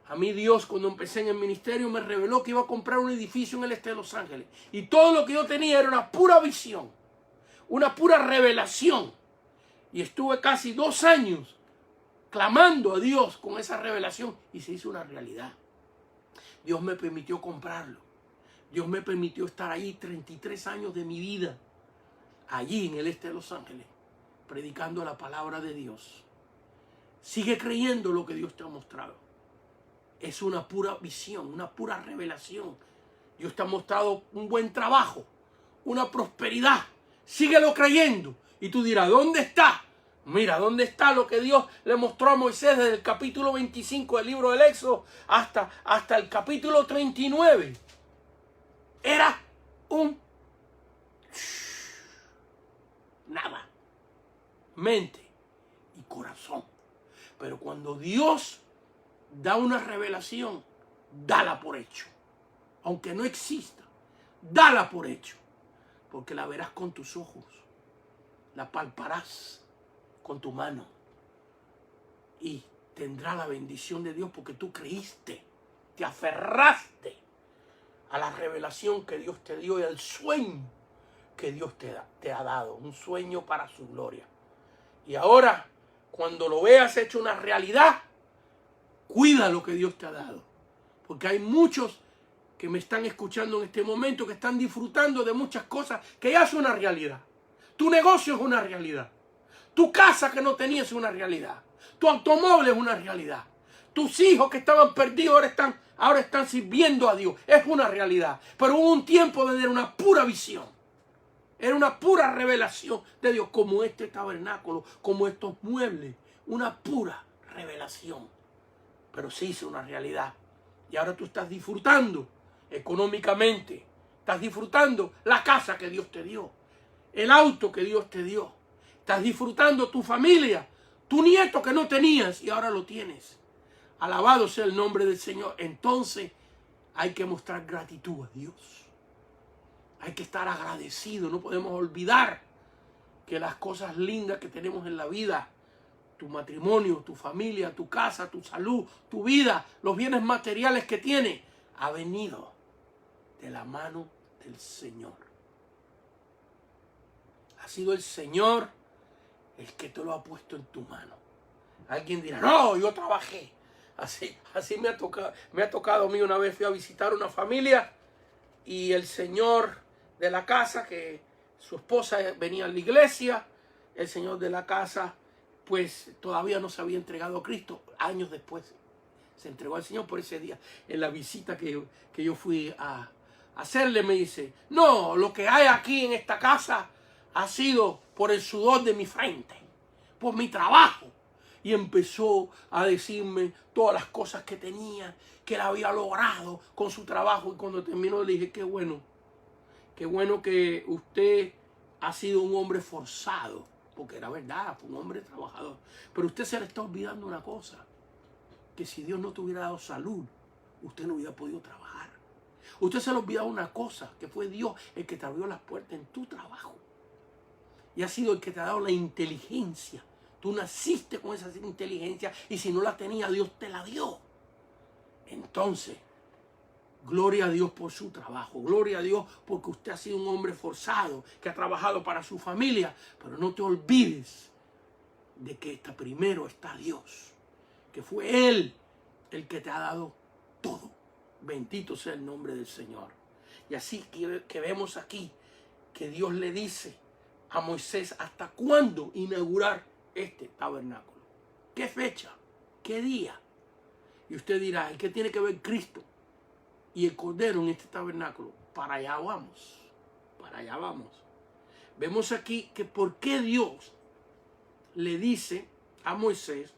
A mí Dios, cuando empecé en el ministerio, me reveló que iba a comprar un edificio en el este de Los Ángeles. Y todo lo que yo tenía era una pura visión. Una pura revelación. Y estuve casi 2 años clamando a Dios con esa revelación. Y se hizo una realidad. Dios me permitió comprarlo. Dios me permitió estar ahí 33 años de mi vida. Allí en el este de Los Ángeles. Predicando la palabra de Dios. Sigue creyendo lo que Dios te ha mostrado. Es una pura visión, una pura revelación. Dios te ha mostrado un buen trabajo, una prosperidad. Síguelo creyendo. Y tú dirás, ¿dónde está? Mira, ¿dónde está lo que Dios le mostró a Moisés desde el capítulo 25 del libro del Éxodo hasta el capítulo 39? Era un nada. mente y corazón. Pero cuando Dios da una revelación, dala por hecho. Aunque no exista, dala por hecho. Porque la verás con tus ojos, la palparás con tu mano y tendrá la bendición de Dios porque tú creíste, te aferraste a la revelación que Dios te dio y al sueño que Dios te ha dado, un sueño para su gloria. Y ahora, cuando lo veas hecho una realidad, cuida lo que Dios te ha dado, porque hay muchos que me están escuchando en este momento que están disfrutando de muchas cosas que ya es una realidad. Tu negocio es una realidad, tu casa que no tenías es una realidad, tu automóvil es una realidad, tus hijos que estaban perdidos ahora están sirviendo a Dios, es una realidad. Pero hubo un tiempo donde era una pura visión, era una pura revelación de Dios, como este tabernáculo, como estos muebles, una pura revelación. Pero se hizo una realidad. Y ahora tú estás disfrutando económicamente, estás disfrutando la casa que Dios te dio, el auto que Dios te dio, estás disfrutando tu familia, tu nieto que no tenías y ahora lo tienes. Alabado sea el nombre del Señor. Entonces hay que mostrar gratitud a Dios. Hay que estar agradecido. No podemos olvidar que las cosas lindas que tenemos en la vida, tu matrimonio, tu familia, tu casa, tu salud, tu vida, los bienes materiales que tienes, ha venido de la mano del Señor. Ha sido el Señor el que te lo ha puesto en tu mano. Alguien dirá, no, yo trabajé. Así me ha tocado a mí. Una vez fui a visitar una familia y el señor de la casa, que su esposa venía a la iglesia, el señor de la casa pues todavía no se había entregado a Cristo. Años después se entregó al Señor. Por ese día, en la visita que yo fui a hacerle, me dice, no, lo que hay aquí en esta casa ha sido por el sudor de mi frente, por mi trabajo. Y empezó a decirme todas las cosas que tenía, que él había logrado con su trabajo. Y cuando terminó le dije, qué bueno que usted ha sido un hombre forzado, porque era verdad, fue un hombre trabajador. Pero usted se le está olvidando una cosa, que si Dios no te hubiera dado salud, usted no hubiera podido trabajar. Usted se le ha olvidado una cosa, que fue Dios el que te abrió las puertas en tu trabajo. Y ha sido el que te ha dado la inteligencia. Tú naciste con esa inteligencia y si no la tenía, Dios te la dio. Entonces, gloria a Dios por su trabajo. Gloria a Dios porque usted ha sido un hombre forzado, que ha trabajado para su familia. Pero no te olvides de que primero está Dios, que fue Él el que te ha dado todo. Bendito sea el nombre del Señor. Y así que vemos aquí que Dios le dice a Moisés hasta cuándo inaugurar este tabernáculo. ¿Qué fecha? ¿Qué día? Y usted dirá, ¿y qué tiene que ver Cristo y el Cordero en este tabernáculo? Para allá vamos. Para allá vamos. Vemos aquí que por qué Dios le dice a Moisés,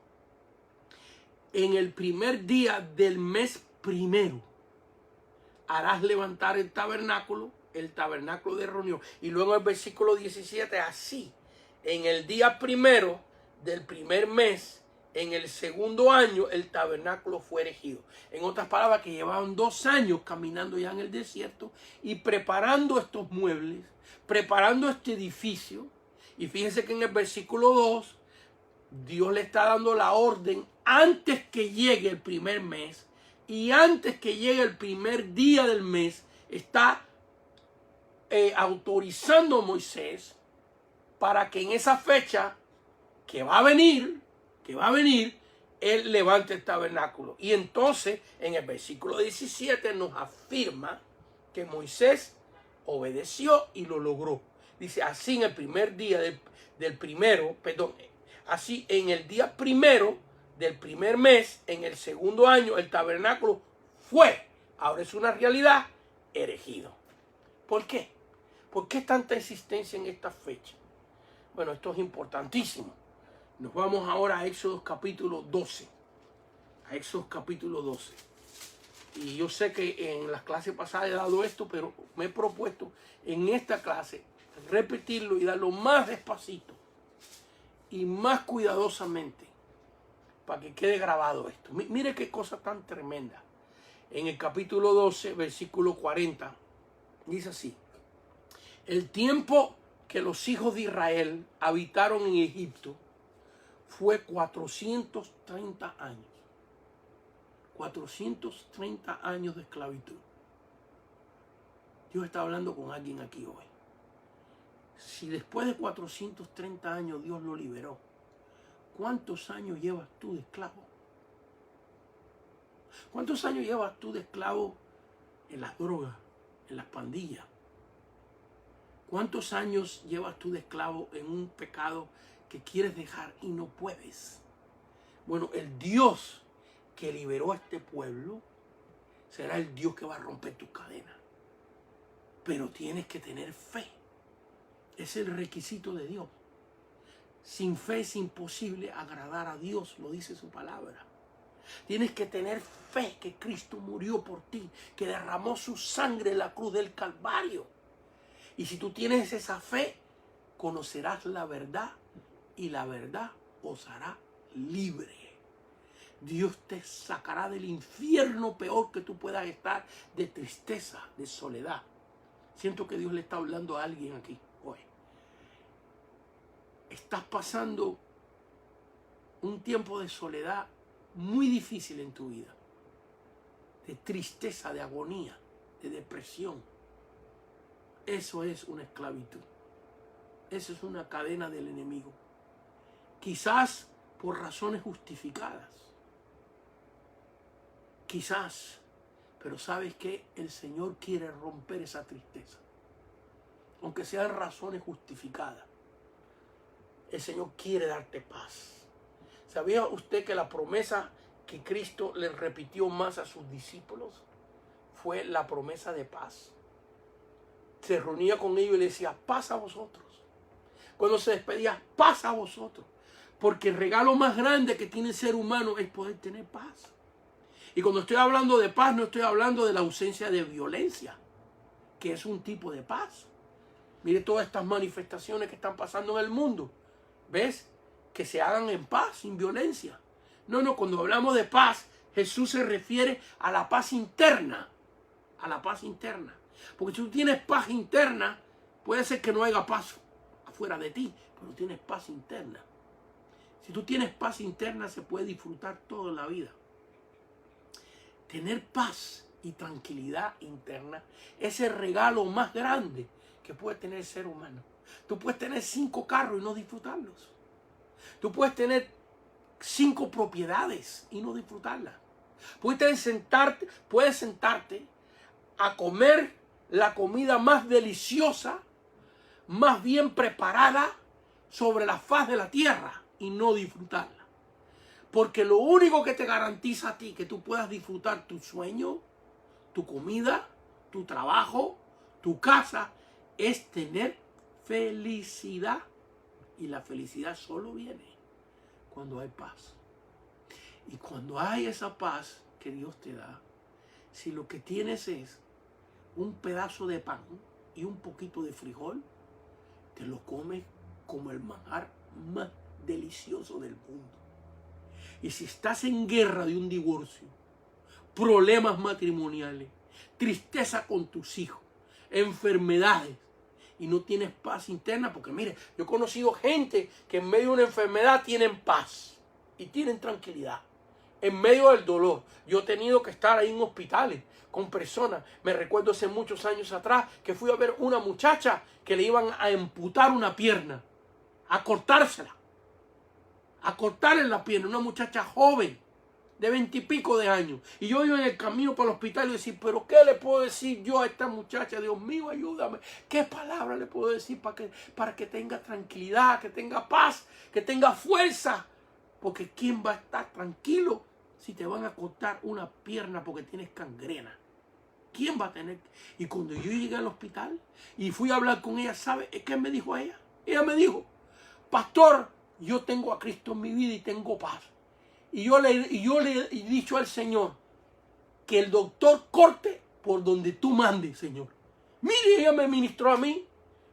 en el primer día del mes primero harás levantar el tabernáculo de reunión. Y luego el versículo 17, así, en el día primero del primer mes, en el segundo año, el tabernáculo fue erigido. En otras palabras, que llevaban 2 años caminando ya en el desierto y preparando estos muebles, preparando este edificio. Y fíjense que en el versículo 2, Dios le está dando la orden antes que llegue el primer mes y antes que llegue el primer día del mes, está autorizando a Moisés para que en esa fecha que va a venir, él levante el tabernáculo. Y entonces en el versículo 17 nos afirma que Moisés obedeció y lo logró. Dice, así en el primer día así en el día primero del primer mes, en el segundo año, el tabernáculo fue, ahora es una realidad, erigido. ¿Por qué? ¿Por qué tanta insistencia en esta fecha? Bueno, esto es importantísimo. Nos vamos ahora a Éxodo capítulo 12. A Éxodo capítulo 12. Y yo sé que en las clases pasadas he dado esto, pero me he propuesto en esta clase repetirlo y darlo más despacito. y más cuidadosamente para que quede grabado esto. Mire qué cosa tan tremenda. En el capítulo 12, versículo 40, dice así: el tiempo que los hijos de Israel habitaron en Egipto fue 430 años. 430 años de esclavitud. Dios está hablando con alguien aquí hoy. Si después de 430 años Dios lo liberó, ¿cuántos años llevas tú de esclavo? ¿Cuántos años llevas tú de esclavo en las drogas, en las pandillas? ¿Cuántos años llevas tú de esclavo en un pecado que quieres dejar y no puedes? Bueno, el Dios que liberó a este pueblo será el Dios que va a romper tus cadenas. Pero tienes que tener fe. Es el requisito de Dios. Sin fe es imposible agradar a Dios, lo dice su palabra. Tienes que tener fe que Cristo murió por ti, que derramó su sangre en la cruz del Calvario. Y si tú tienes esa fe, conocerás la verdad y la verdad os hará libre. Dios te sacará del infierno peor que tú puedas estar, de tristeza, de soledad. Siento que Dios le está hablando a alguien aquí hoy. Estás pasando un tiempo de soledad muy difícil en tu vida, de tristeza, de agonía, de depresión. Eso es una esclavitud. Eso es una cadena del enemigo. Quizás por razones justificadas. Quizás. Pero ¿sabes qué? El Señor quiere romper esa tristeza. Aunque sean razones justificadas. El Señor quiere darte paz. ¿Sabía usted que la promesa que Cristo le repitió más a sus discípulos fue la promesa de paz? Se reunía con ellos y le decía, paz a vosotros. Cuando se despedía, paz a vosotros. Porque el regalo más grande que tiene el ser humano es poder tener paz. Y cuando estoy hablando de paz, no estoy hablando de la ausencia de violencia, que es un tipo de paz. Mire todas estas manifestaciones que están pasando en el mundo. ¿Ves? Que se hagan en paz, sin violencia. No, cuando hablamos de paz, Jesús se refiere a la paz interna. A la paz interna. Porque si tú tienes paz interna, puede ser que no haya paz afuera de ti, pero tienes paz interna. Si tú tienes paz interna, se puede disfrutar todo en la vida. Tener paz y tranquilidad interna es el regalo más grande que puede tener el ser humano. Tú puedes tener 5 carros y no disfrutarlos. Tú puedes tener 5 propiedades y no disfrutarlas. Puedes sentarte a comer la comida más deliciosa, más bien preparada sobre la faz de la tierra y no disfrutarla. Porque lo único que te garantiza a ti que tú puedas disfrutar tu sueño, tu comida, tu trabajo, tu casa, es tener felicidad. Y la felicidad solo viene cuando hay paz. Y cuando hay esa paz que Dios te da, si lo que tienes es un pedazo de pan y un poquito de frijol, te lo comes como el manjar más delicioso del mundo. Y si estás en guerra de un divorcio, problemas matrimoniales, tristeza con tus hijos, enfermedades, y no tienes paz interna, porque mire, yo he conocido gente que en medio de una enfermedad tienen paz y tienen tranquilidad. En medio del dolor, yo he tenido que estar ahí en hospitales con personas. Me recuerdo hace muchos años atrás que fui a ver una muchacha que le iban a amputar una pierna, a cortársela. A cortarle la pierna, una muchacha joven, de 20 y pico de años. Y yo iba en el camino para el hospital y decía, pero ¿qué le puedo decir yo a esta muchacha? Dios mío, ayúdame. ¿Qué palabra le puedo decir para que tenga tranquilidad, que tenga paz, que tenga fuerza? Porque ¿quién va a estar tranquilo si te van a cortar una pierna porque tienes gangrena? ¿Quién va a tener? Y cuando yo llegué al hospital y fui a hablar con ella, ¿sabe qué me dijo ella? Ella me dijo, pastor, yo tengo a Cristo en mi vida y tengo paz. Y yo le he dicho al Señor que el doctor corte por donde tú mandes, Señor. Mire, ella me ministró a mí.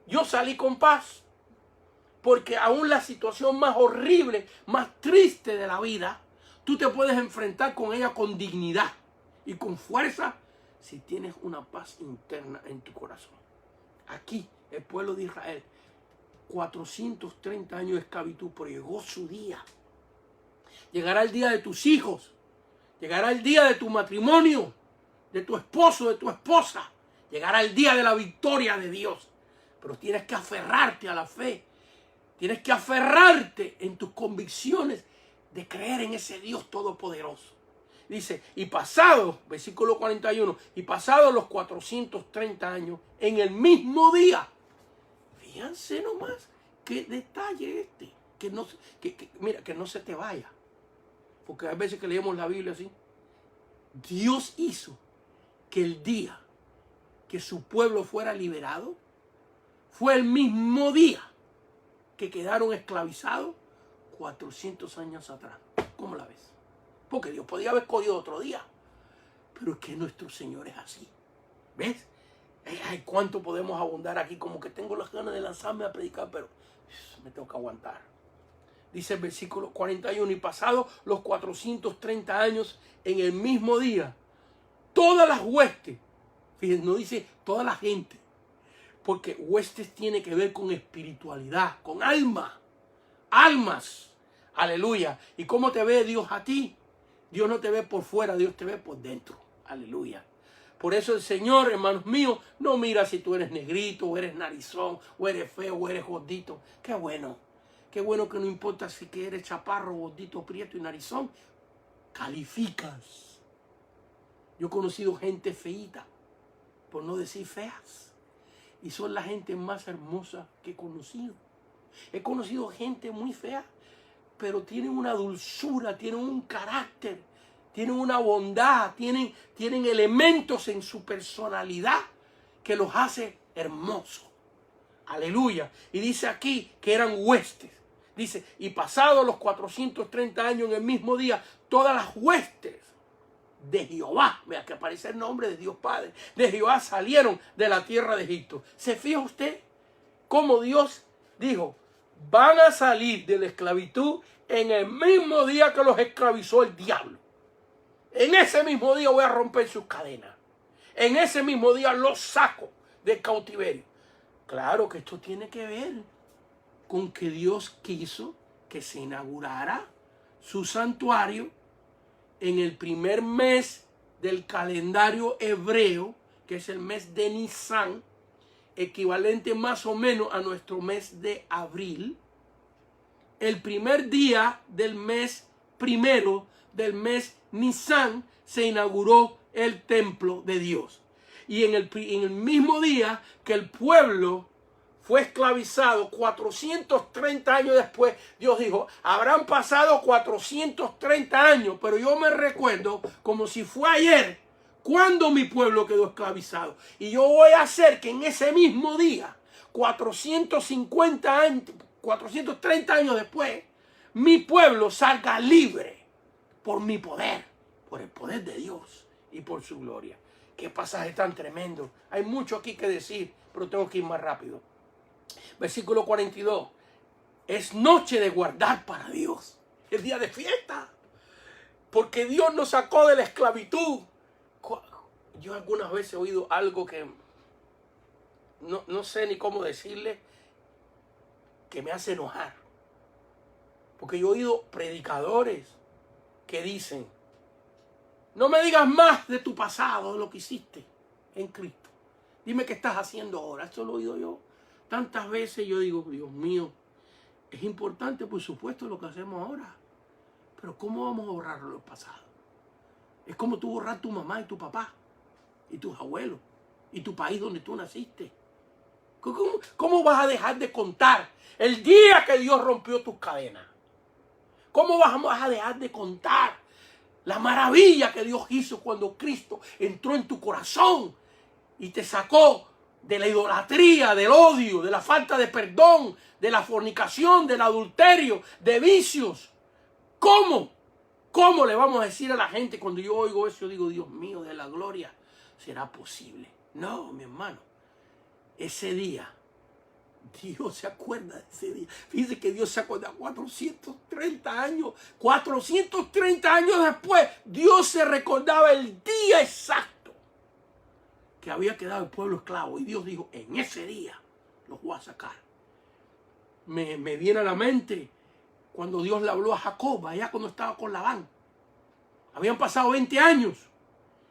Yo salí con paz. Porque aún la situación más horrible, más triste de la vida, tú te puedes enfrentar con ella con dignidad y con fuerza si tienes una paz interna en tu corazón. Aquí, el pueblo de Israel, 430 años de esclavitud, pero llegó su día. Llegará el día de tus hijos, llegará el día de tu matrimonio, de tu esposo, de tu esposa. Llegará el día de la victoria de Dios. Pero tienes que aferrarte a la fe. Tienes que aferrarte en tus convicciones de creer en ese Dios todopoderoso. Dice, y pasado, versículo 41, y pasados los 430 años, en el mismo día. Fíjense nomás, qué detalle este. Mira, que no se te vaya. Porque hay veces que leemos la Biblia así. Dios hizo que el día que su pueblo fuera liberado fue el mismo día que quedaron esclavizados 400 años atrás. ¿Cómo la ves? Porque Dios podía haber escogido otro día. Pero es que nuestro Señor es así. ¿Ves? Ay, cuánto podemos abundar aquí. Como que tengo las ganas de lanzarme a predicar, pero me tengo que aguantar. Dice el versículo 41, y pasados los 430 años, en el mismo día, todas las huestes, fíjense, no dice toda la gente, porque huestes tiene que ver con espiritualidad, con alma, almas, aleluya. ¿Y cómo te ve Dios a ti? Dios no te ve por fuera, Dios te ve por dentro, aleluya. Por eso el Señor, hermanos míos, no mira si tú eres negrito, o eres narizón, o eres feo, o eres gordito. Qué bueno que no importa si que eres chaparro, gordito, prieto y narizón, calificas. Yo he conocido gente feíta, por no decir feas, y son la gente más hermosa que he conocido. He conocido gente muy fea, pero tienen una dulzura, tienen un carácter, tienen una bondad, tienen elementos en su personalidad que los hace hermosos. Aleluya. Y dice aquí que eran huestes. Dice, y pasados los 430 años en el mismo día, todas las huestes de Jehová, vea que aparece el nombre de Dios Padre, de Jehová salieron de la tierra de Egipto. ¿Se fija usted cómo Dios dijo, van a salir de la esclavitud en el mismo día que los esclavizó el diablo? En ese mismo día voy a romper sus cadenas. En ese mismo día los saco del cautiverio. Claro que esto tiene que ver con que Dios quiso que se inaugurara su santuario en el primer mes del calendario hebreo, que es el mes de Nisan, equivalente más o menos a nuestro mes de abril. El primer día del mes primero del mes Nisan se inauguró el templo de Dios. Y en el mismo día que el pueblo fue esclavizado, 430 años después, Dios dijo, habrán pasado 430 años, pero yo me recuerdo como si fue ayer, cuando mi pueblo quedó esclavizado. Y yo voy a hacer que en ese mismo día, 430 años después, mi pueblo salga libre por mi poder, por el poder de Dios y por su gloria. Qué pasaje tan tremendo. Hay mucho aquí que decir, pero tengo que ir más rápido. Versículo 42. Es noche de guardar para Dios. El día de fiesta. Porque Dios nos sacó de la esclavitud. Yo algunas veces he oído algo que no sé ni cómo decirle, que me hace enojar. Porque yo he oído predicadores que dicen, no me digas más de tu pasado, de lo que hiciste en Cristo. Dime qué estás haciendo ahora. Esto lo he oído yo tantas veces. Yo digo, Dios mío, es importante, por supuesto, lo que hacemos ahora. Pero ¿cómo vamos a borrar lo pasado? Es como tú borrar tu mamá y tu papá, y tus abuelos, y tu país donde tú naciste. ¿Cómo vas a dejar de contar el día que Dios rompió tus cadenas? ¿Cómo vas a dejar de contar la maravilla que Dios hizo cuando Cristo entró en tu corazón y te sacó de la idolatría, del odio, de la falta de perdón, de la fornicación, del adulterio, de vicios? ¿Cómo? ¿Cómo le vamos a decir a la gente cuando yo oigo eso? Yo digo, Dios mío, de la gloria, ¿será posible? No, mi hermano. Ese día Dios se acuerda de ese día. Fíjense que Dios se acuerda 430 años. 430 años después, Dios se recordaba el día exacto que había quedado el pueblo esclavo. Y Dios dijo, en ese día los voy a sacar. Me viene a la mente cuando Dios le habló a Jacob, allá cuando estaba con Labán. Habían pasado 20 años.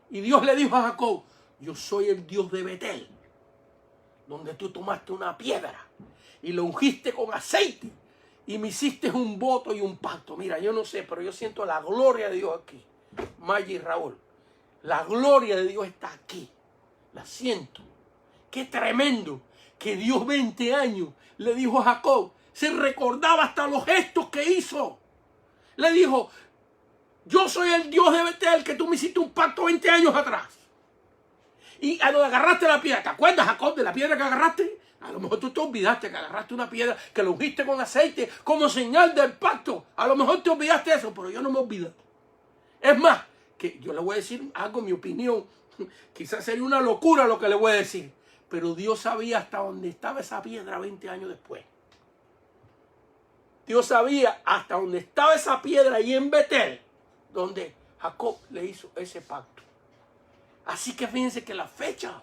Y Dios le dijo a Jacob, yo soy el Dios de Betel, donde tú tomaste una piedra y lo ungiste con aceite y me hiciste un voto y un pacto. Mira, yo no sé, pero yo siento la gloria de Dios aquí. Maya y Raúl, la gloria de Dios está aquí. La siento. Qué tremendo que Dios 20 años le dijo a Jacob, se recordaba hasta los gestos que hizo. Le dijo, yo soy el Dios de Betel, que tú me hiciste un pacto 20 años atrás. Y a donde agarraste la piedra, ¿te acuerdas, Jacob, de la piedra que agarraste? A lo mejor tú te olvidaste que agarraste una piedra, que lo ungiste con aceite como señal del pacto. A lo mejor te olvidaste eso, pero yo no me olvido. Es más, que yo le voy a decir algo, mi opinión. Quizás sería una locura lo que le voy a decir. Pero Dios sabía hasta dónde estaba esa piedra 20 años después. Dios sabía hasta dónde estaba esa piedra ahí en Betel, donde Jacob le hizo ese pacto. Así que fíjense que las fechas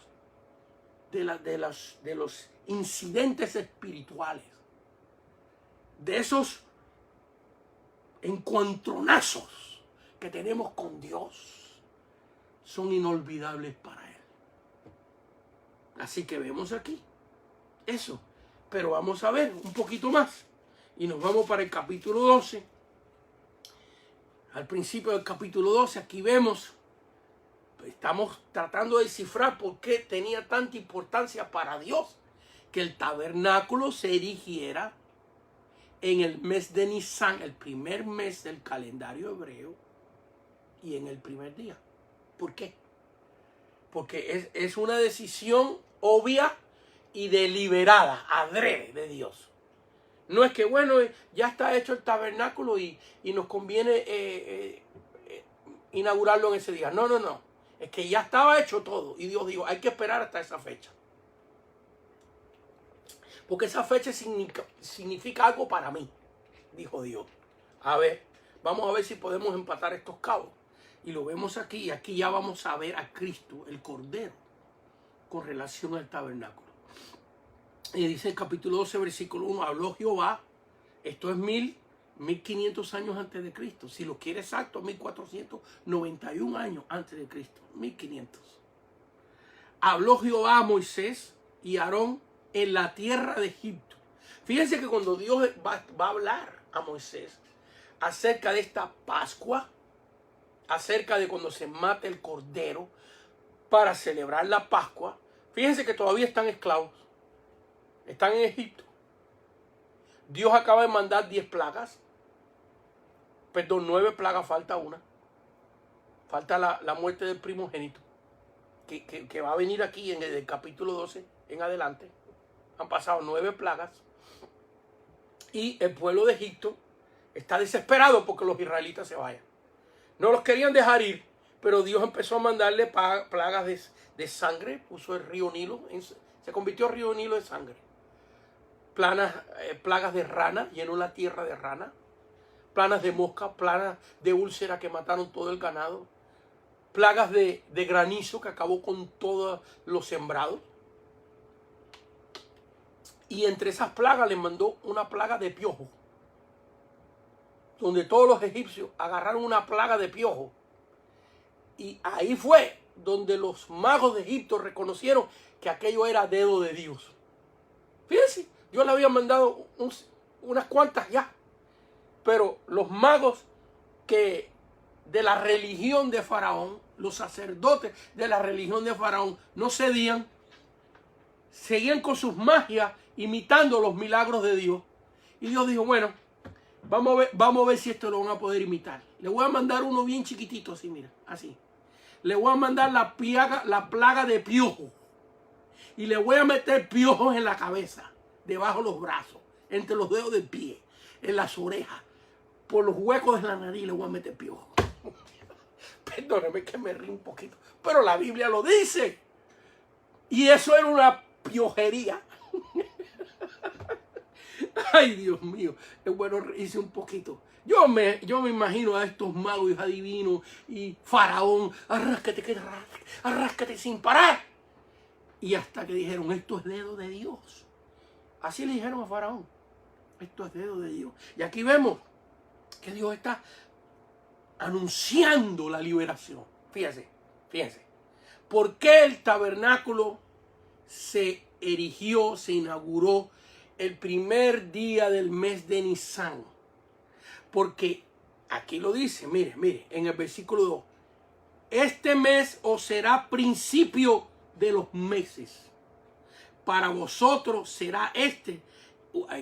de los incidentes espirituales, de esos encontronazos que tenemos con Dios, son inolvidables para Él. Así que vemos aquí eso. Pero vamos a ver un poquito más. Y nos vamos para el capítulo 12. Al principio del capítulo 12, aquí vemos, estamos tratando de descifrar por qué tenía tanta importancia para Dios que el tabernáculo se erigiera en el mes de Nisan, el primer mes del calendario hebreo, y en el primer día. ¿Por qué? Porque es una decisión obvia y deliberada, adrede de Dios. No es que, bueno, ya está hecho el tabernáculo y nos conviene inaugurarlo en ese día. No, no, no. Es que ya estaba hecho todo. Y Dios dijo, hay que esperar hasta esa fecha. Porque esa fecha significa algo para mí, dijo Dios. A ver, vamos a ver si podemos empatar estos cabos. Y lo vemos aquí. Y aquí ya vamos a ver a Cristo, el Cordero, con relación al tabernáculo. Y dice el capítulo 12, versículo 1, habló Jehová, esto es 1500 años antes de Cristo. Si lo quiere exacto, 1491 años antes de Cristo, 1500. Habló Jehová a Moisés y a Aarón en la tierra de Egipto. Fíjense que cuando Dios va a hablar a Moisés acerca de esta Pascua, acerca de cuando se mata el cordero para celebrar la Pascua, fíjense que todavía están esclavos. Están en Egipto. Dios acaba de mandar 10 plagas. Perdón, 9 plagas, falta una. Falta la muerte del primogénito. Que va a venir aquí en el capítulo 12 en adelante. Han pasado 9 plagas. Y el pueblo de Egipto está desesperado porque los israelitas se vayan. No los querían dejar ir, pero Dios empezó a mandarle plagas de sangre. Puso el río Nilo. Se convirtió el río Nilo en sangre. Plagas de rana, llenó la tierra de rana, plagas de mosca, plagas de úlcera que mataron todo el ganado, plagas de granizo que acabó con todos los sembrados. Y entre esas plagas le mandó una plaga de piojo, donde todos los egipcios agarraron una plaga de piojo. Y ahí fue donde los magos de Egipto reconocieron que aquello era dedo de Dios. Fíjense. Yo le había mandado unas cuantas ya. Pero los magos que de la religión de Faraón, los sacerdotes de la religión de Faraón, no cedían. Seguían con sus magias imitando los milagros de Dios. Y Dios dijo, bueno, vamos a ver si esto lo van a poder imitar. Le voy a mandar uno bien chiquitito así, mira, así. Le voy a mandar la plaga de piojo. Y le voy a meter piojos en la cabeza, debajo de los brazos, entre los dedos del pie, en las orejas, por los huecos de la nariz le voy a meter piojos. Perdóneme que me río un poquito, pero la Biblia lo dice. Y eso era una piojería. Ay, Dios mío, es bueno reírse un poquito. Yo me imagino a estos magos y adivinos y Faraón, arráscate sin parar. Y hasta que dijeron, esto es dedo de Dios. Así le dijeron a Faraón, esto es dedo de Dios. Y aquí vemos que Dios está anunciando la liberación. Fíjense. ¿Por qué el tabernáculo se erigió, se inauguró el primer día del mes de Nisan? Porque aquí lo dice, mire, en el versículo 2. Este mes os será principio de los meses. Para vosotros será este.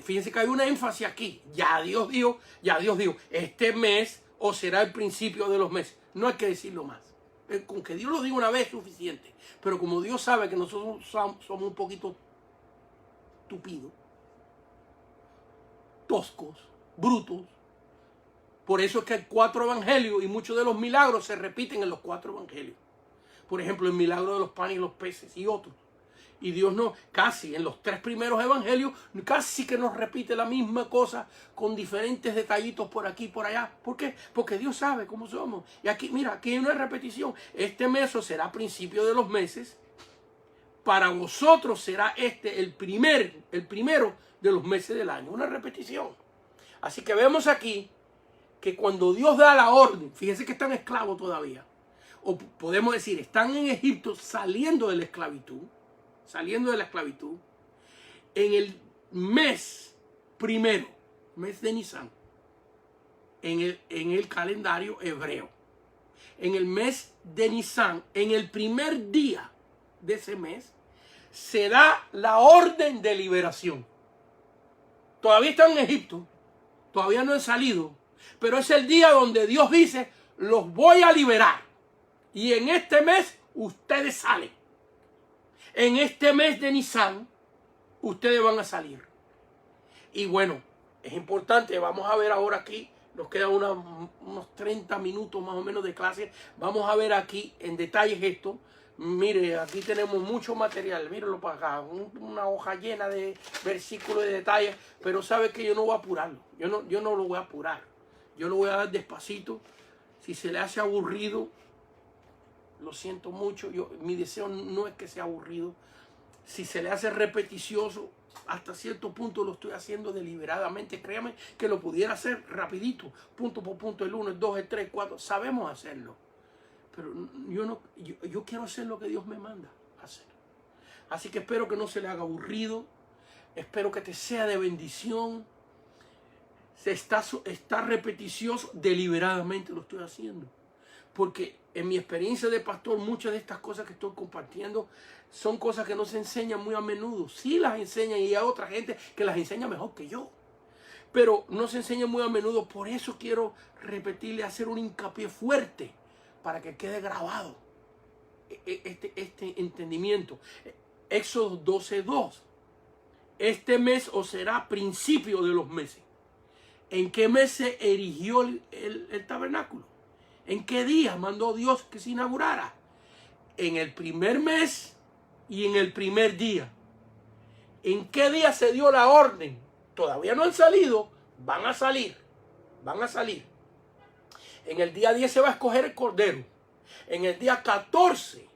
Fíjense que hay una énfasis aquí. Ya Dios dijo, este mes os será el principio de los meses. No hay que decirlo más. Con que Dios lo diga una vez es suficiente. Pero como Dios sabe que nosotros somos un poquito tupidos, toscos, brutos, por eso es que hay 4 evangelios y muchos de los milagros se repiten en los 4 evangelios. Por ejemplo, el milagro de los panes y los peces y otros. Y Dios no, casi en los 3 primeros evangelios, casi que nos repite la misma cosa con diferentes detallitos por aquí y por allá. ¿Por qué? Porque Dios sabe cómo somos. Y aquí, mira, aquí hay una repetición. Este mes será principio de los meses. Para vosotros será este el primero de los meses del año. Una repetición. Así que vemos aquí que cuando Dios da la orden, fíjense que están esclavos todavía. O podemos decir, están en Egipto saliendo de la esclavitud. En el mes primero, mes de Nisan, en el calendario hebreo, en el mes de Nisan, en el primer día de ese mes, se da la orden de liberación. Todavía están en Egipto, todavía no han salido, pero es el día donde Dios dice, los voy a liberar. Y en este mes ustedes salen. En este mes de Nisan, ustedes van a salir. Y bueno, es importante, vamos a ver ahora aquí, nos quedan unos 30 minutos más o menos de clase. Vamos a ver aquí en detalles esto. Mire, aquí tenemos mucho material, mírenlo para acá, una hoja llena de versículos de detalles, pero sabe que yo no voy a apurarlo, yo no lo voy a apurar, yo lo voy a dar despacito. Si se le hace aburrido, lo siento mucho, mi deseo no es que sea aburrido. Si se le hace repeticioso, hasta cierto punto lo estoy haciendo deliberadamente. Créame que lo pudiera hacer rapidito, punto por punto, el 1, el 2, el 3, el 4. Sabemos hacerlo. Pero yo quiero hacer lo que Dios me manda hacer. Así que espero que no se le haga aburrido. Espero que te sea de bendición. Está repeticioso, deliberadamente lo estoy haciendo. Porque en mi experiencia de pastor, muchas de estas cosas que estoy compartiendo son cosas que no se enseñan muy a menudo. Sí las enseñan y hay otra gente que las enseña mejor que yo. Pero no se enseñan muy a menudo. Por eso quiero repetirle, hacer un hincapié fuerte para que quede grabado este entendimiento. Éxodo 12:2. Este mes os será principio de los meses. ¿En qué mes se erigió el tabernáculo? ¿En qué día mandó Dios que se inaugurara? En el primer mes y en el primer día. ¿En qué día se dio la orden? Todavía no han salido, van a salir. En el día 10 se va a escoger el cordero. En el día 14,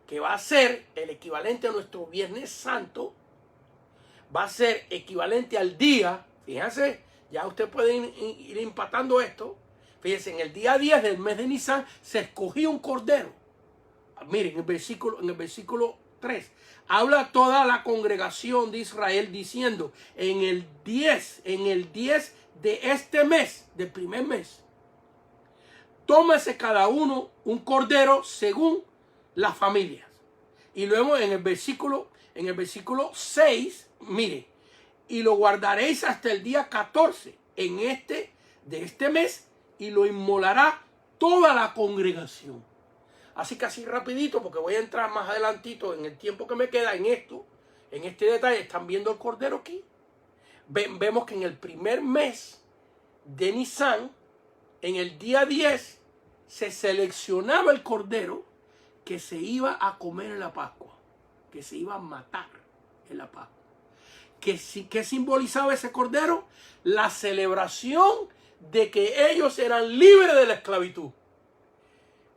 que va a ser el equivalente a nuestro Viernes Santo, va a ser equivalente al día, fíjense, ya usted puede ir empatando esto. Fíjense, en el día 10 del mes de Nisan se escogió un cordero. Miren, en el versículo 3, habla toda la congregación de Israel diciendo, en el 10 de este mes, del primer mes, tómese cada uno un cordero según las familias. Y luego en el versículo 6, mire, y lo guardaréis hasta el día 14 de este mes, y lo inmolará toda la congregación. Así que así rapidito, porque voy a entrar más adelantito en el tiempo que me queda en este detalle. ¿Están viendo el cordero aquí? Vemos que en el primer mes de Nisan, en el día 10, se seleccionaba el cordero que se iba a comer en la Pascua, que se iba a matar en la Pascua. ¿Qué simbolizaba ese cordero? La celebración de que ellos eran libres de la esclavitud.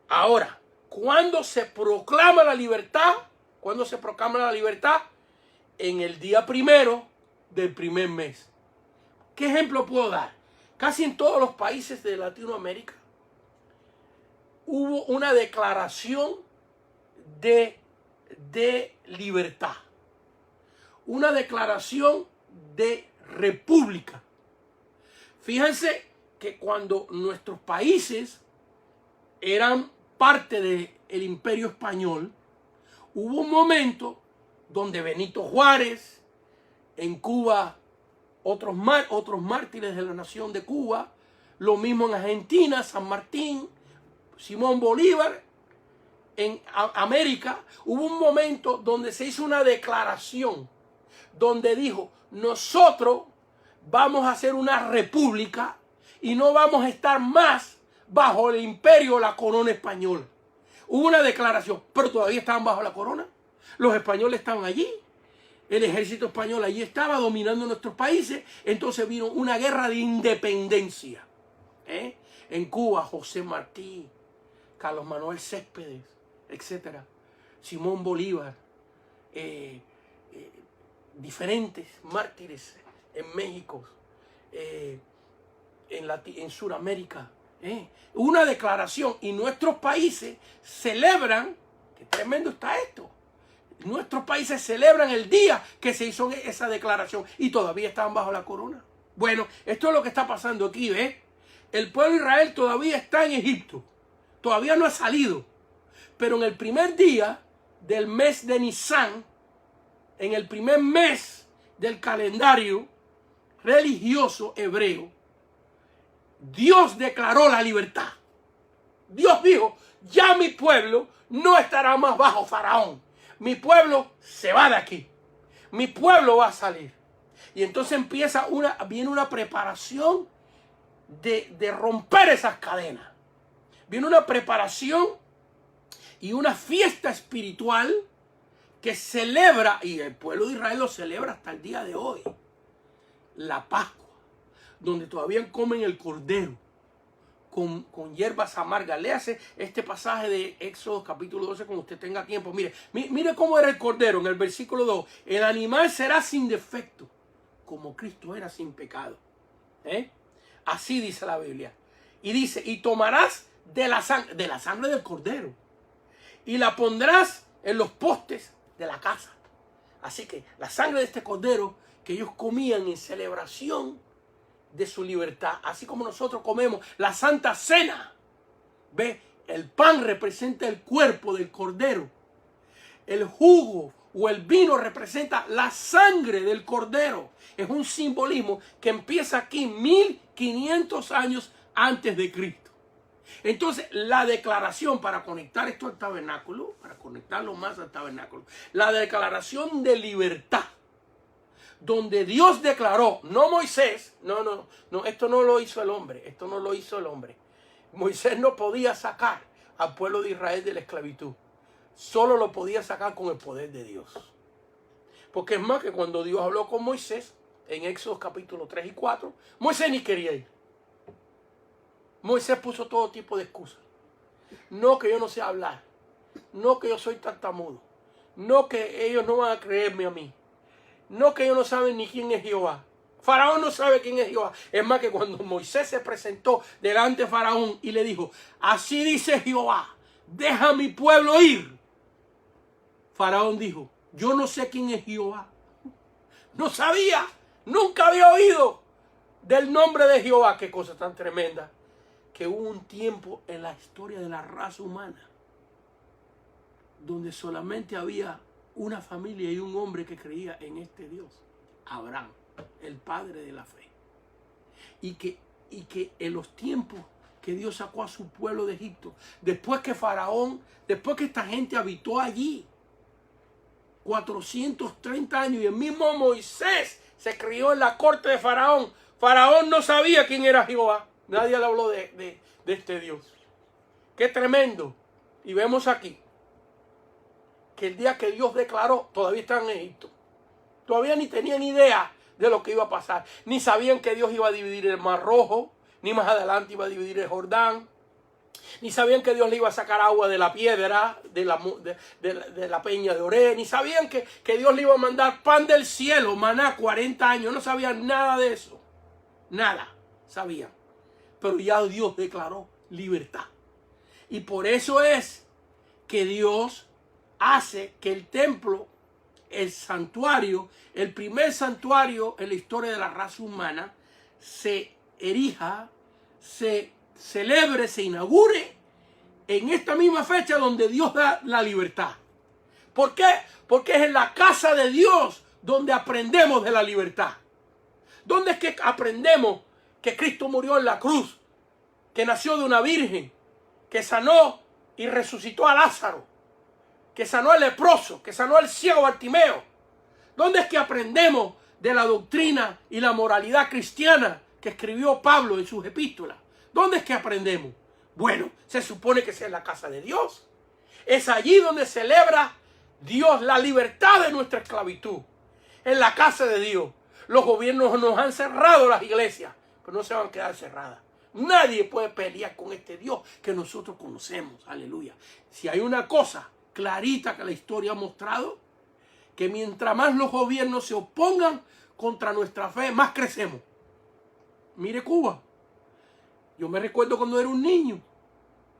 Ahora, ¿cuándo se proclama la libertad? ¿Cuándo se proclama la libertad? En el día primero del primer mes. ¿Qué ejemplo puedo dar? Casi en todos los países de Latinoamérica hubo una declaración de libertad. Una declaración de república. Fíjense que cuando nuestros países eran parte del Imperio Español, hubo un momento donde Benito Juárez, en Cuba, otros mártires de la nación de Cuba, lo mismo en Argentina, San Martín, Simón Bolívar, en América, hubo un momento donde se hizo una declaración, donde dijo, nosotros vamos a hacer una república y no vamos a estar más bajo el imperio o la corona española. Hubo una declaración, pero todavía estaban bajo la corona. Los españoles estaban allí. El ejército español allí estaba dominando nuestros países. Entonces vino una guerra de independencia. En Cuba, José Martí, Carlos Manuel Céspedes, etc. Simón Bolívar, diferentes mártires en México, en Sudamérica. Una declaración, y nuestros países celebran, qué tremendo está esto, nuestros países celebran el día que se hizo esa declaración y todavía estaban bajo la corona. Bueno, esto es lo que está pasando aquí, ¿ves? El pueblo de Israel todavía está en Egipto, todavía no ha salido, pero en el primer día del mes de Nisan, en el primer mes del calendario religioso hebreo, Dios declaró la libertad. Dios dijo, ya mi pueblo no estará más bajo Faraón. Mi pueblo se va de aquí. Mi pueblo va a salir. Y entonces viene una preparación de romper esas cadenas. Viene una preparación y una fiesta espiritual que celebra, y el pueblo de Israel lo celebra hasta el día de hoy, la Pascua, donde todavía comen el cordero con hierbas amargas. Léase este pasaje de Éxodo capítulo 12 cuando usted tenga tiempo. Mire cómo era el cordero en el versículo 2. El animal será sin defecto, como Cristo era sin pecado. Así dice la Biblia. Y dice, y tomarás de la sangre del cordero y la pondrás en los postes de la casa. Así que la sangre de este cordero que ellos comían en celebración de su libertad, así como nosotros comemos la Santa Cena. Ve, el pan representa el cuerpo del cordero. El jugo o el vino representa la sangre del cordero. Es un simbolismo que empieza aquí 1500 años antes de Cristo. Entonces, la declaración, para conectar esto al tabernáculo, para conectarlo más al tabernáculo, la declaración de libertad, donde Dios declaró, no Moisés, no, esto no lo hizo el hombre, esto no lo hizo el hombre. Moisés no podía sacar al pueblo de Israel de la esclavitud, solo lo podía sacar con el poder de Dios. Porque es más que cuando Dios habló con Moisés, en Éxodo capítulo 3 y 4, Moisés ni quería ir. Moisés puso todo tipo de excusas. No, que yo no sé hablar. No, que yo soy tartamudo. No, que ellos no van a creerme a mí. No, que ellos no saben ni quién es Jehová. Faraón no sabe quién es Jehová. Es más que cuando Moisés se presentó delante de Faraón y le dijo, así dice Jehová, deja a mi pueblo ir. Faraón dijo, yo no sé quién es Jehová. No sabía, nunca había oído del nombre de Jehová. Qué cosa tan tremenda. Que hubo un tiempo en la historia de la raza humana donde solamente había una familia y un hombre que creía en este Dios, Abraham, el padre de la fe. Y que en los tiempos que Dios sacó a su pueblo de Egipto, después que esta gente habitó allí 430 años y el mismo Moisés se crió en la corte de Faraón, Faraón no sabía quién era Jehová. Nadie le habló de este Dios. ¡Qué tremendo! Y vemos aquí que el día que Dios declaró, todavía están en Egipto. Todavía ni tenían idea de lo que iba a pasar. Ni sabían que Dios iba a dividir el Mar Rojo, ni más adelante iba a dividir el Jordán. Ni sabían que Dios le iba a sacar agua de la piedra, de la peña de Oré. Ni sabían que Dios le iba a mandar pan del cielo, maná, 40 años. No sabían nada de eso. Nada sabían. Pero ya Dios declaró libertad. Y por eso es que Dios hace que el templo, el santuario, el primer santuario en la historia de la raza humana, se erija, se celebre, se inaugure en esta misma fecha donde Dios da la libertad. ¿Por qué? Porque es en la casa de Dios donde aprendemos de la libertad. ¿Dónde es que aprendemos que Cristo murió en la cruz? Que nació de una virgen, que sanó y resucitó a Lázaro, que sanó al leproso, que sanó al ciego Bartimeo. ¿Dónde es que aprendemos de la doctrina y la moralidad cristiana que escribió Pablo en sus epístolas? ¿Dónde es que aprendemos? Bueno, se supone que es en la casa de Dios. Es allí donde celebra Dios la libertad de nuestra esclavitud. En la casa de Dios. Los gobiernos nos han cerrado las iglesias, pero no se van a quedar cerradas. Nadie puede pelear con este Dios que nosotros conocemos. Aleluya. Si hay una cosa clarita que la historia ha mostrado, que mientras más los gobiernos se opongan contra nuestra fe, más crecemos. Mire Cuba. Yo me recuerdo cuando era un niño,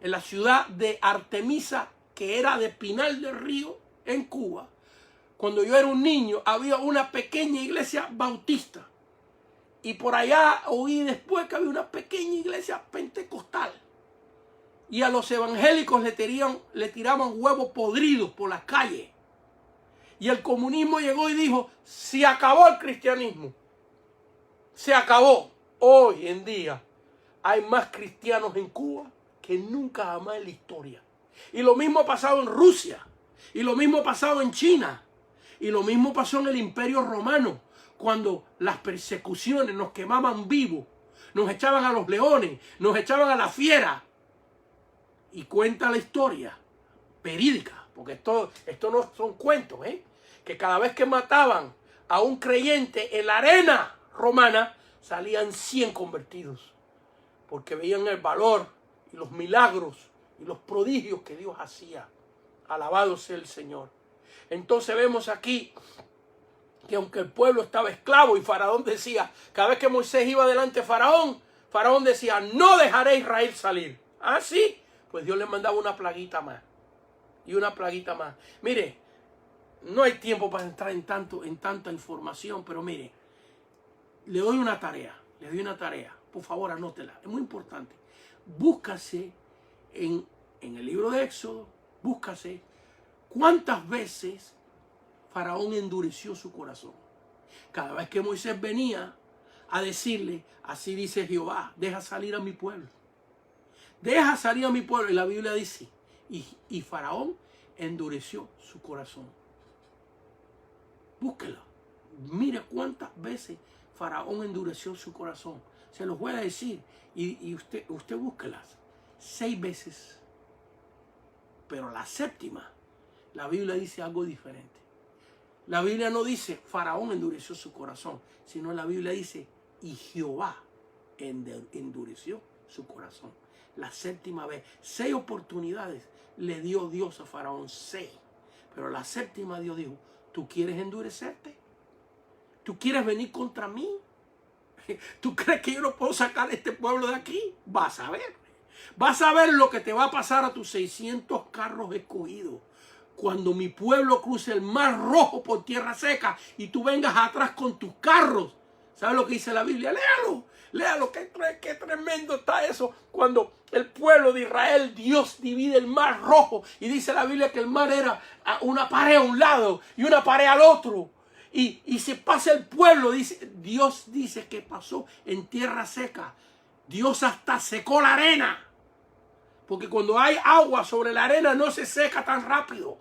en la ciudad de Artemisa, que era de Pinal del Río, en Cuba. Cuando yo era un niño, había una pequeña iglesia bautista. Y por allá oí después que había una pequeña iglesia pentecostal. Y a los evangélicos le tiraban huevos podridos por las calles. Y el comunismo llegó y dijo, se acabó el cristianismo. Se acabó. Hoy en día hay más cristianos en Cuba que nunca jamás en la historia. Y lo mismo ha pasado en Rusia. Y lo mismo ha pasado en China. Y lo mismo pasó en el Imperio Romano. Cuando las persecuciones nos quemaban vivos. Nos echaban a los leones. Nos echaban a la fiera. Y cuenta la historia verídica. Porque esto no son cuentos. Que cada vez que mataban a un creyente en la arena romana, salían 100 convertidos. Porque veían el valor y los milagros y los prodigios que Dios hacía. Alabado sea el Señor. Entonces vemos aquí que aunque el pueblo estaba esclavo y Faraón decía, cada vez que Moisés iba delante de Faraón, Faraón decía, no dejaré a Israel salir. ¿Ah, sí? Pues Dios le mandaba una plaguita más. Y una plaguita más. Mire, no hay tiempo para entrar en tanta información, pero mire, le doy una tarea. Por favor, anótela. Es muy importante. Búscase en el libro de Éxodo, búscase cuántas veces Faraón endureció su corazón. Cada vez que Moisés venía a decirle, así dice Jehová, deja salir a mi pueblo. Deja salir a mi pueblo. Y la Biblia dice, y Faraón endureció su corazón. Búsquela. Mire cuántas veces Faraón endureció su corazón. Se los voy a decir. Y usted búsquelas. 6 veces. Pero la séptima, la Biblia dice algo diferente. La Biblia no dice Faraón endureció su corazón, sino la Biblia dice y Jehová endureció su corazón. La séptima vez. 6 oportunidades le dio Dios a Faraón. 6. Pero la séptima Dios dijo, ¿tú quieres endurecerte? ¿Tú quieres venir contra mí? ¿Tú crees que yo no puedo sacar a este pueblo de aquí? Vas a ver. Vas a ver lo que te va a pasar a tus 600 carros escogidos. Cuando mi pueblo cruce el Mar Rojo por tierra seca y tú vengas atrás con tus carros. ¿Sabes lo que dice la Biblia? Léalo, qué tremendo está eso. Cuando el pueblo de Israel, Dios divide el Mar Rojo. Y dice la Biblia que el mar era una pared a un lado y una pared al otro. Y se pasa el pueblo, Dios dice que pasó en tierra seca. Dios hasta secó la arena. Porque cuando hay agua sobre la arena no se seca tan rápido.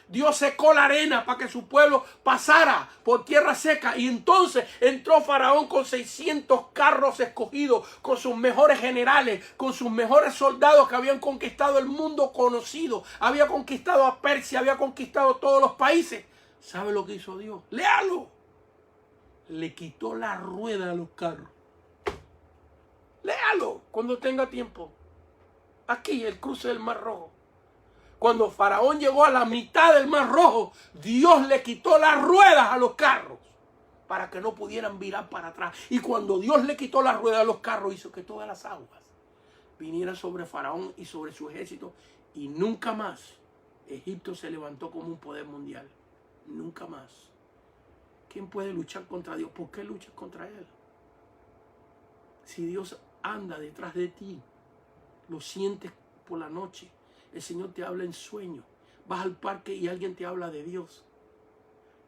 Dios secó la arena para que su pueblo pasara por tierra seca. Y entonces entró Faraón con 600 carros escogidos, con sus mejores generales, con sus mejores soldados que habían conquistado el mundo conocido. Había conquistado a Persia, había conquistado todos los países. ¿Sabe lo que hizo Dios? Léalo. le quitó la rueda a los carros. Léalo cuando tenga tiempo. Aquí, el cruce del Mar Rojo. Cuando Faraón llegó a la mitad del Mar Rojo, Dios le quitó las ruedas a los carros para que no pudieran virar para atrás. Y cuando Dios le quitó las ruedas a los carros, hizo que todas las aguas vinieran sobre Faraón y sobre su ejército. Y nunca más Egipto se levantó como un poder mundial. Nunca más. ¿Quién puede luchar contra Dios? ¿Por qué luchas contra Él? Si Dios anda detrás de ti, lo sientes por la noche, el Señor te habla en sueño, vas al parque y alguien te habla de Dios,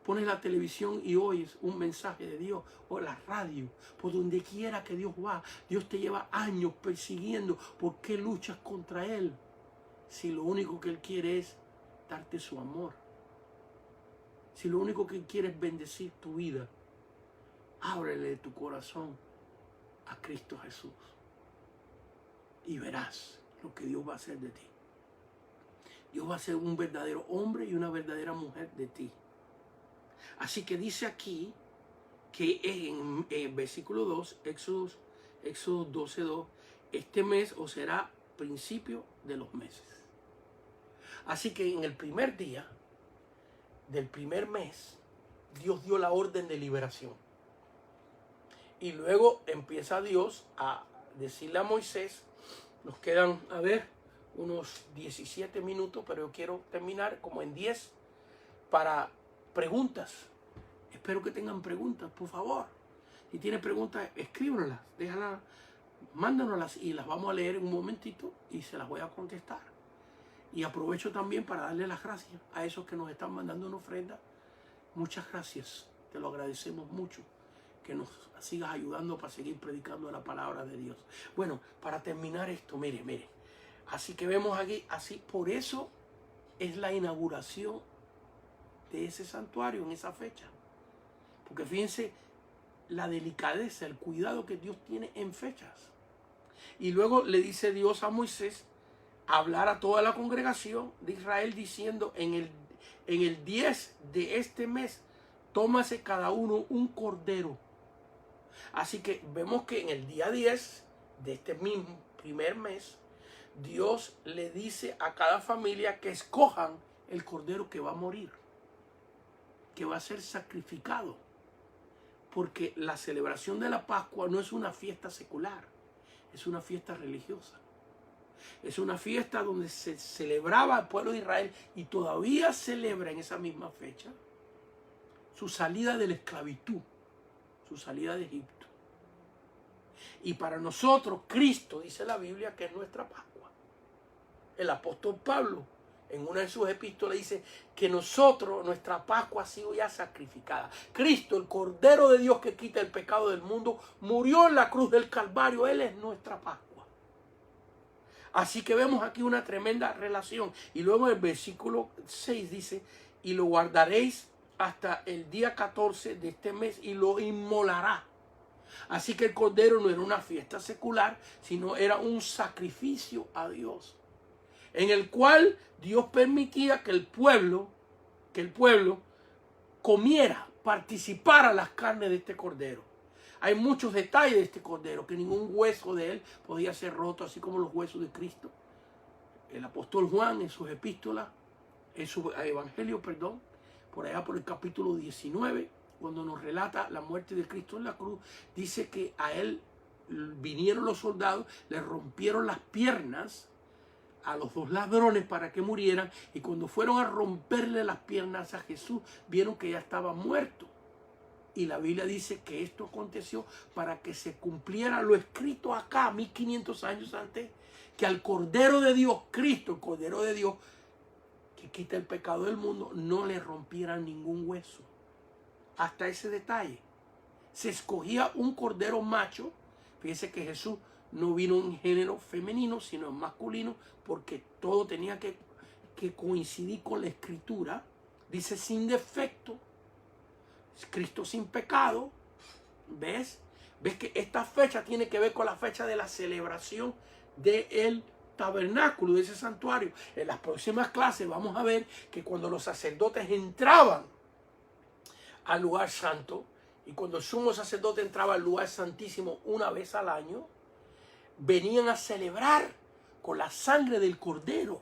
pones la televisión y oyes un mensaje de Dios, o la radio, por donde quiera que Dios va, Dios te lleva años persiguiendo. ¿Por qué luchas contra Él? Si lo único que Él quiere es darte su amor, si lo único que Él quiere es bendecir tu vida, ábrele tu corazón a Cristo Jesús y verás lo que Dios va a hacer de ti. Dios va a ser un verdadero hombre y una verdadera mujer de ti. Así que dice aquí que en versículo 2, Éxodo 12:2, este mes os será principio de los meses. Así que en el primer día del primer mes, Dios dio la orden de liberación. Y luego empieza Dios a decirle a Moisés, nos quedan, a ver, unos 17 minutos, pero yo quiero terminar como en 10 para preguntas. Espero que tengan preguntas, por favor. Si tienen preguntas, escríbanlas, déjalas, mándanoslas y las vamos a leer en un momentito y se las voy a contestar. Y aprovecho también para darle las gracias a esos que nos están mandando una ofrenda. Muchas gracias, te lo agradecemos mucho, que nos sigas ayudando para seguir predicando la palabra de Dios. Bueno, para terminar esto, mire. Así que vemos aquí, así, por eso es la inauguración de ese santuario en esa fecha. Porque fíjense la delicadeza, el cuidado que Dios tiene en fechas. Y luego le dice Dios a Moisés hablar a toda la congregación de Israel diciendo, en el 10 de este mes, tómase cada uno un cordero. Así que vemos que en el día 10 de este mismo primer mes, Dios le dice a cada familia que escojan el cordero que va a morir, que va a ser sacrificado. Porque la celebración de la Pascua no es una fiesta secular, es una fiesta religiosa. Es una fiesta donde se celebraba al pueblo de Israel y todavía celebra en esa misma fecha su salida de la esclavitud, su salida de Egipto. Y para nosotros, Cristo, dice la Biblia, que es nuestra Pascua. El apóstol Pablo, en una de sus epístolas, dice que nosotros, nuestra Pascua ha sido ya sacrificada. Cristo, el Cordero de Dios que quita el pecado del mundo, murió en la cruz del Calvario. Él es nuestra Pascua. Así que vemos aquí una tremenda relación. Y luego el versículo 6 dice, y lo guardaréis hasta el día 14 de este mes y lo inmolará. Así que el Cordero no era una fiesta secular, sino era un sacrificio a Dios, en el cual Dios permitía que el pueblo comiera, participara las carnes de este Cordero. Hay muchos detalles de este Cordero, que ningún hueso de él podía ser roto, así como los huesos de Cristo. El apóstol Juan en sus epístolas, en su evangelio, por allá por el capítulo 19, cuando nos relata la muerte de Cristo en la cruz, dice que a él vinieron los soldados, le rompieron las piernas a los dos ladrones para que murieran, y cuando fueron a romperle las piernas a Jesús, vieron que ya estaba muerto. Y la Biblia dice que esto aconteció para que se cumpliera lo escrito acá, 1500 años antes, que al Cordero de Dios, Cristo, el Cordero de Dios, que quita el pecado del mundo, no le rompieran ningún hueso. Hasta ese detalle. Se escogía un cordero macho. Fíjense que Jesús no vino en género femenino, sino en masculino, porque todo tenía que coincidir con la Escritura. Dice sin defecto, Cristo sin pecado. ¿Ves? ¿Ves que esta fecha tiene que ver con la fecha de la celebración del tabernáculo, de ese santuario? En las próximas clases vamos a ver que cuando los sacerdotes entraban al lugar santo y cuando el sumo sacerdote entraba al lugar santísimo una vez al año, venían a celebrar con la sangre del cordero.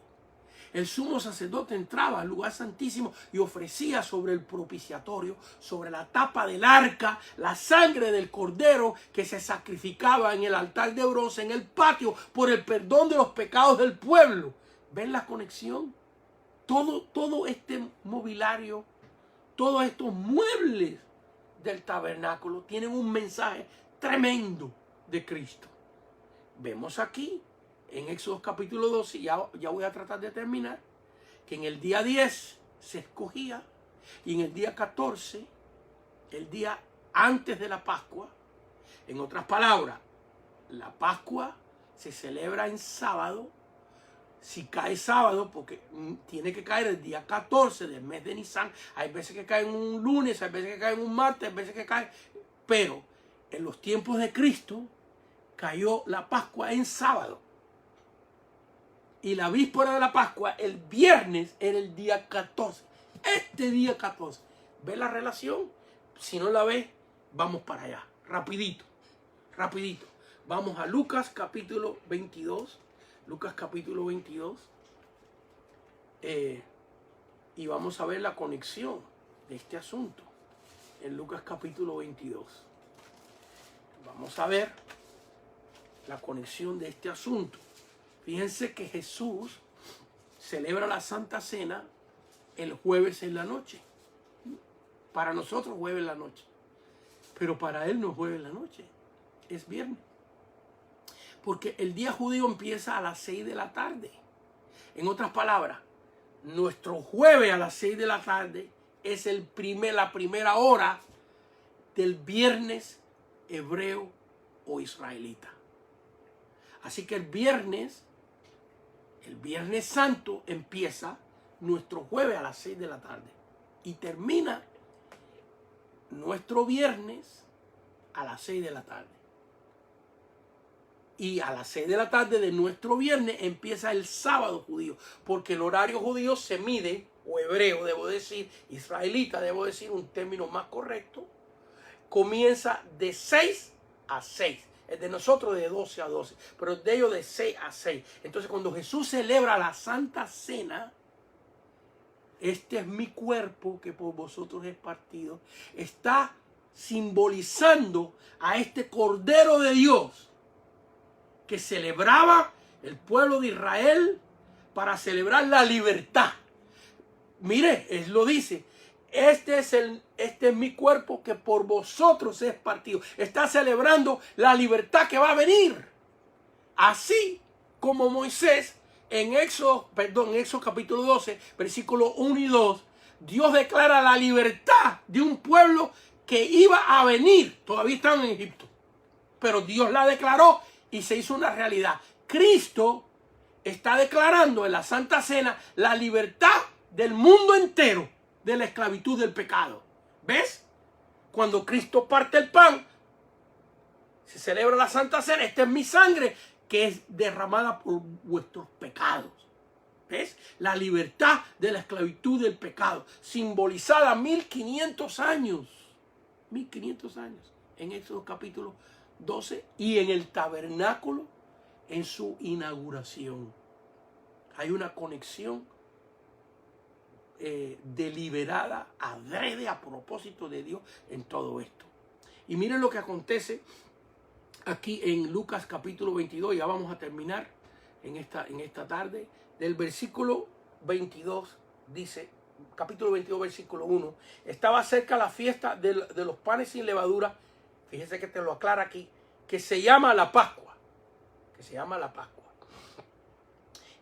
El sumo sacerdote entraba al lugar santísimo y ofrecía sobre el propiciatorio, sobre la tapa del arca, la sangre del cordero que se sacrificaba en el altar de bronce, en el patio, por el perdón de los pecados del pueblo. ¿Ven la conexión? Todo este mobiliario, todos estos muebles del tabernáculo tienen un mensaje tremendo de Cristo. Vemos aquí en Éxodo capítulo 12, ya voy a tratar de terminar, que en el día 10 se escogía y en el día 14, el día antes de la Pascua, en otras palabras, la Pascua se celebra en sábado. Si cae sábado, porque tiene que caer el día 14 del mes de Nisan, hay veces que cae en un lunes, hay veces que cae en un martes, hay veces que cae, pero en los tiempos de Cristo cayó la Pascua en sábado. Y la víspera de la Pascua, el viernes, era el día 14. Este día 14. ¿Ves la relación? Si no la ves, vamos para allá. Rapidito. Vamos a Lucas capítulo 22. Lucas capítulo 22. Y vamos a ver la conexión de este asunto. En Lucas capítulo 22. Vamos a ver la conexión de este asunto. Fíjense que Jesús celebra la Santa Cena el jueves en la noche. Para nosotros jueves en la noche. Pero para él no es jueves en la noche. Es viernes. Porque el día judío empieza a las 6 de la tarde. En otras palabras, nuestro jueves a las 6 de la tarde es la primera hora del viernes hebreo o israelita. Así que el viernes santo empieza nuestro jueves a las 6 de la tarde y termina nuestro viernes a las 6 de la tarde. Y a las 6 de la tarde de nuestro viernes empieza el sábado judío, porque el horario judío se mide, o hebreo debo decir, israelita debo decir, un término más correcto, comienza de 6 a 6. El de nosotros de 12 a 12, pero el de ellos de 6 a 6. Entonces cuando Jesús celebra la Santa Cena, este es mi cuerpo que por vosotros es partido, está simbolizando a este Cordero de Dios que celebraba el pueblo de Israel para celebrar la libertad. Mire, él lo dice. Este es mi cuerpo que por vosotros es partido. Está celebrando la libertad que va a venir. Así como Moisés en Éxodo capítulo 12, versículos 1 y 2, Dios declara la libertad de un pueblo que iba a venir. Todavía están en Egipto. Pero Dios la declaró y se hizo una realidad. Cristo está declarando en la Santa Cena la libertad del mundo entero de la esclavitud del pecado. ¿Ves? Cuando Cristo parte el pan, se celebra la Santa Cena. Esta es mi sangre que es derramada por vuestros pecados. ¿Ves? La libertad de la esclavitud del pecado, simbolizada 1500 años. 1500 años. En Éxodo capítulo 12 y en el tabernáculo en su inauguración. Hay una conexión deliberada, adrede, a propósito de Dios en todo esto. Y miren lo que acontece aquí en Lucas capítulo 22, ya vamos a terminar en esta tarde, del versículo 22, dice, capítulo 22, versículo 1, estaba cerca la fiesta de los panes sin levadura, fíjense que te lo aclara aquí, que se llama la Pascua,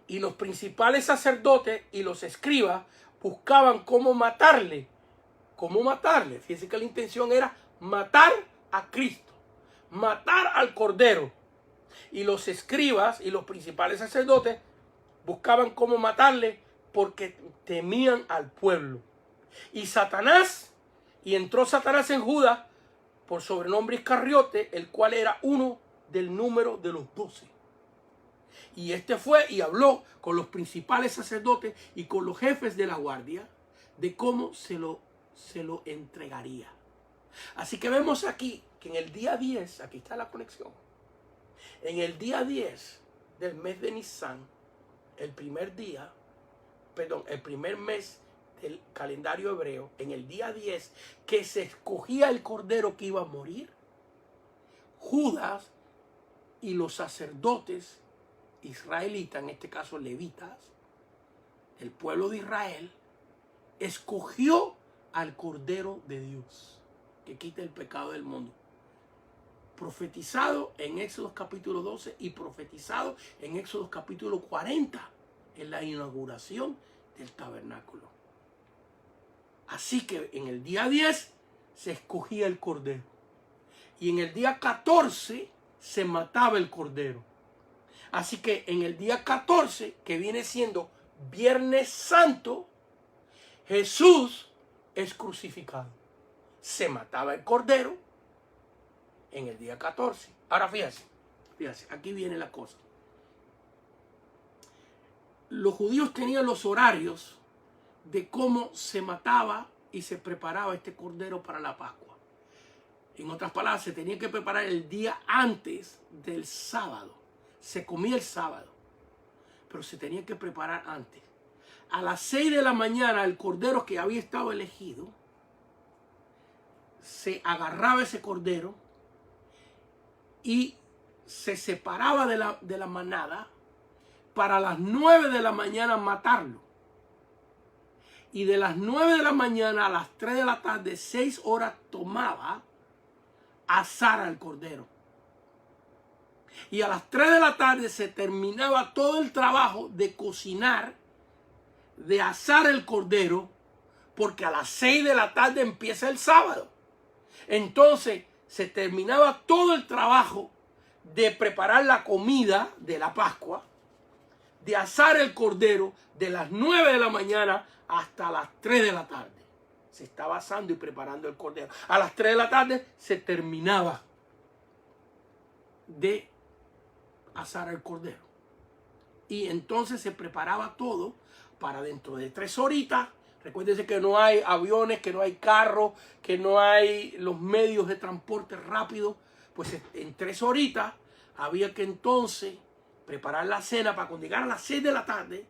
y los principales sacerdotes y los escribas buscaban cómo matarle. Fíjense que la intención era matar a Cristo, matar al Cordero. Y los escribas y los principales sacerdotes buscaban cómo matarle porque temían al pueblo. Y entró Satanás en Judas, por sobrenombre Iscariote, el cual era uno del número de los 12. Y este fue y habló con los principales sacerdotes y con los jefes de la guardia de cómo se lo entregaría. Así que vemos aquí que en el día 10, aquí está la conexión, en el día 10 del mes de Nisan, el primer mes del calendario hebreo, en el día 10, que se escogía el cordero que iba a morir, Judas y los sacerdotes israelitas, en este caso levitas, el pueblo de Israel, escogió al Cordero de Dios, que quita el pecado del mundo. Profetizado en Éxodo capítulo 12 y profetizado en Éxodo capítulo 40, en la inauguración del tabernáculo. Así que en el día 10 se escogía el Cordero. Y en el día 14 se mataba el Cordero. Así que en el día 14, que viene siendo Viernes Santo, Jesús es crucificado. Se mataba el Cordero en el día 14. Ahora fíjense, aquí viene la cosa. Los judíos tenían los horarios de cómo se mataba y se preparaba este Cordero para la Pascua. En otras palabras, se tenía que preparar el día antes del sábado. Se comía el sábado, pero se tenía que preparar antes. A las 6 de la mañana, el cordero que había estado elegido, se agarraba ese cordero y se separaba de la manada para las 9 de la mañana matarlo. Y de las 9 de la mañana a las 3 de la tarde, 6 horas tomaba asar al cordero. Y a las 3 de la tarde se terminaba todo el trabajo de cocinar, de asar el cordero, porque a las 6 de la tarde empieza el sábado. Entonces se terminaba todo el trabajo de preparar la comida de la Pascua, de asar el cordero de las 9 de la mañana hasta las 3 de la tarde. Se estaba asando y preparando el cordero. A las 3 de la tarde se terminaba de asar el cordero. Y entonces se preparaba todo para dentro de 3 horitas. Recuérdense que no hay aviones, que no hay carros, que no hay los medios de transporte rápido. Pues en 3 horitas había que entonces preparar la cena para cuando llegara a las 6 de la tarde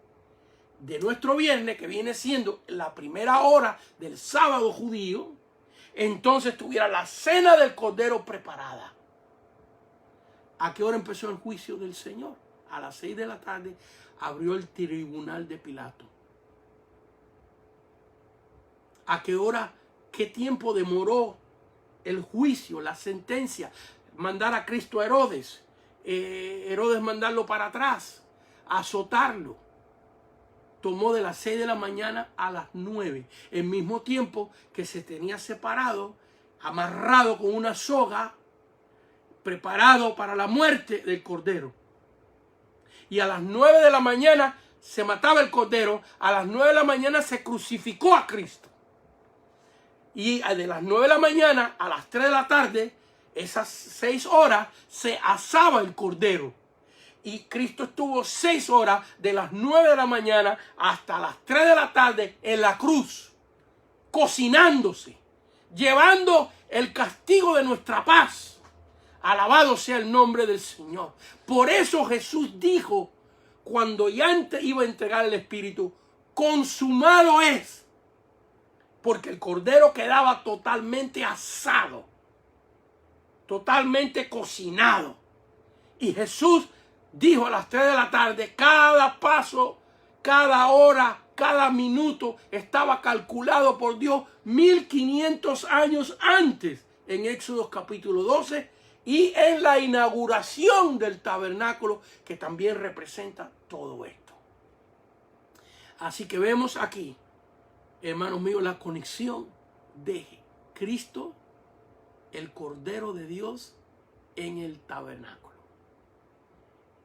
de nuestro viernes, que viene siendo la primera hora del sábado judío, entonces tuviera la cena del cordero preparada. ¿A qué hora empezó el juicio del Señor? A las 6 de la tarde abrió el tribunal de Pilato. ¿A qué hora, qué tiempo demoró el juicio, la sentencia? Mandar a Cristo a Herodes. Herodes mandarlo para atrás, azotarlo. Tomó de las 6 de la mañana a las 9. El mismo tiempo que se tenía separado, amarrado con una soga, preparado para la muerte del cordero. Y a las 9 de la mañana se mataba el cordero. A las 9 de la mañana se crucificó a Cristo. Y de las 9 de la mañana a las 3 de la tarde, esas 6 horas, se asaba el cordero. Y Cristo estuvo 6 horas de las 9 de la mañana hasta las 3 de la tarde en la cruz, cocinándose, llevando el castigo de nuestra paz. Alabado sea el nombre del Señor. Por eso Jesús dijo, cuando ya iba a entregar el Espíritu, consumado es. Porque el cordero quedaba totalmente asado, totalmente cocinado. Y Jesús dijo a las 3 de la tarde, cada paso, cada hora, cada minuto estaba calculado por Dios 1500 años antes, en Éxodo capítulo 12 y en la inauguración del tabernáculo, que también representa todo esto. Así que vemos aquí, hermanos míos, la conexión de Cristo, el Cordero de Dios, en el tabernáculo.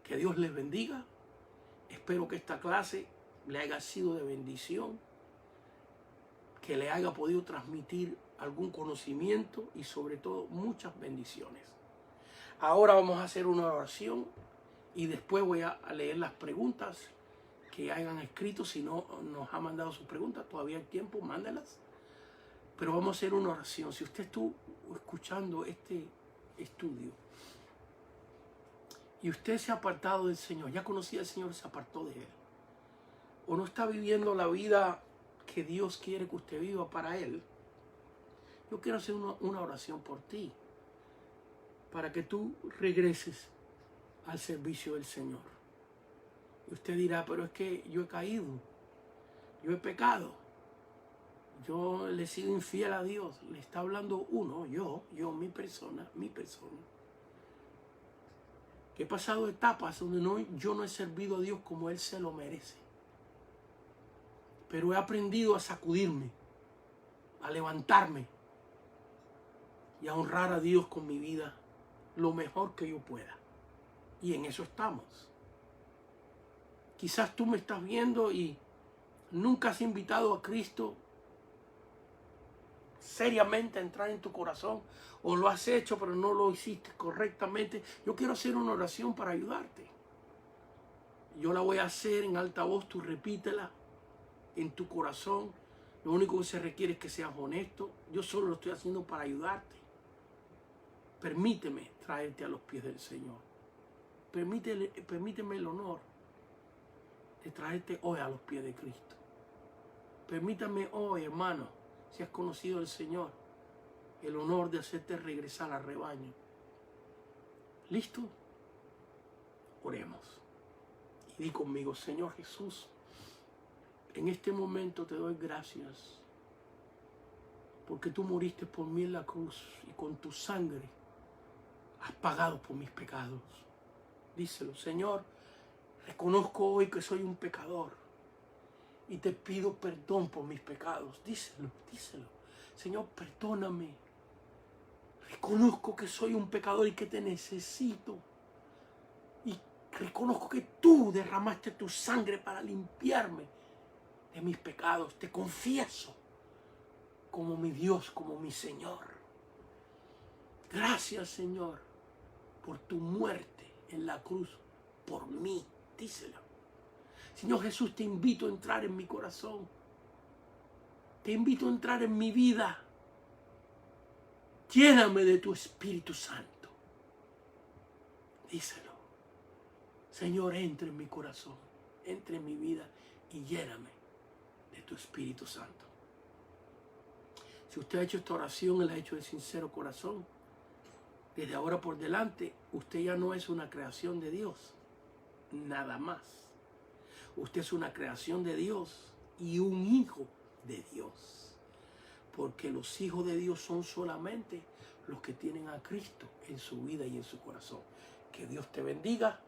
Que Dios les bendiga. Espero que esta clase le haya sido de bendición, que le haya podido transmitir algún conocimiento y sobre todo muchas bendiciones. Ahora vamos a hacer una oración y después voy a leer las preguntas que hayan escrito. Si no nos ha mandado sus preguntas, todavía hay tiempo, mándelas. Pero vamos a hacer una oración. Si usted estuvo escuchando este estudio y usted se ha apartado del Señor, ya conocía al Señor y se apartó de Él, o no está viviendo la vida que Dios quiere que usted viva para Él, yo quiero hacer una oración por ti, para que tú regreses al servicio del Señor. Y usted dirá, pero es que yo he caído, yo he pecado, yo le he sido infiel a Dios. Le está hablando uno, mi persona. Que he pasado etapas donde yo no he servido a Dios como Él se lo merece. Pero he aprendido a sacudirme, a levantarme y a honrar a Dios con mi vida lo mejor que yo pueda. Y en eso estamos. Quizás tú me estás viendo y nunca has invitado a Cristo seriamente a entrar en tu corazón, o lo has hecho pero no lo hiciste correctamente. Yo quiero hacer una oración para ayudarte. Yo la voy a hacer en alta voz, tú repítela en tu corazón. Lo único que se requiere es que seas honesto. Yo solo lo estoy haciendo para ayudarte. Permíteme traerte a los pies del Señor. Permíteme el honor de traerte hoy a los pies de Cristo. Permítame hoy, hermano, si has conocido al Señor, el honor de hacerte regresar al rebaño. ¿Listo? Oremos. Y di conmigo, Señor Jesús, en este momento te doy gracias porque tú moriste por mí en la cruz y con tu sangre has pagado por mis pecados. Díselo, Señor, reconozco hoy que soy un pecador y te pido perdón por mis pecados. Díselo. Señor, perdóname. Reconozco que soy un pecador y que te necesito. Y reconozco que tú derramaste tu sangre para limpiarme de mis pecados. Te confieso como mi Dios, como mi Señor. Gracias, Señor, por tu muerte en la cruz por mí. Díselo. Señor Jesús, te invito a entrar en mi corazón. Te invito a entrar en mi vida. Lléname de tu Espíritu Santo. Díselo. Señor, entra en mi corazón, entra en mi vida y lléname de tu Espíritu Santo. Si usted ha hecho esta oración y la ha hecho de sincero corazón, desde ahora por delante, usted ya no es una creación de Dios. Nada más. Usted es una creación de Dios y un hijo de Dios. Porque los hijos de Dios son solamente los que tienen a Cristo en su vida y en su corazón. Que Dios te bendiga.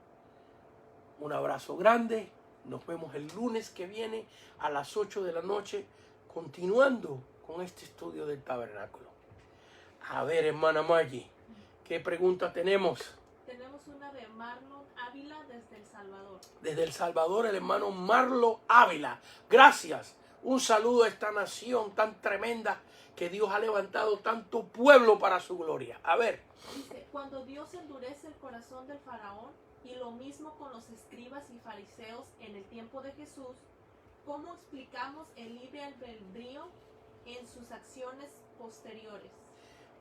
Un abrazo grande. Nos vemos el lunes que viene a las 8 de la noche, continuando con este estudio del tabernáculo. A ver, hermana Maggie, ¿qué pregunta tenemos? Tenemos una de Marlon Ávila desde El Salvador. Desde El Salvador, el hermano Marlon Ávila. Gracias. Un saludo a esta nación tan tremenda que Dios ha levantado tanto pueblo para su gloria. A ver. Dice, cuando Dios endurece el corazón del faraón, y lo mismo con los escribas y fariseos en el tiempo de Jesús, ¿cómo explicamos el libre albedrío en sus acciones posteriores?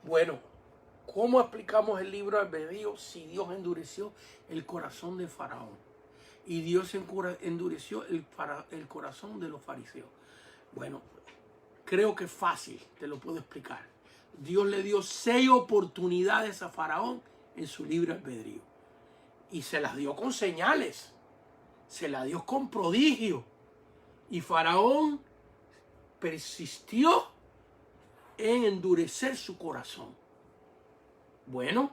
Bueno, ¿cómo explicamos el libre albedrío si Dios endureció el corazón del faraón? Y Dios endureció el corazón de los fariseos. Bueno, creo que es fácil, te lo puedo explicar. Dios le dio 6 oportunidades a Faraón en su libre albedrío. Y se las dio con señales. Se las dio con prodigio. Y Faraón persistió en endurecer su corazón. Bueno,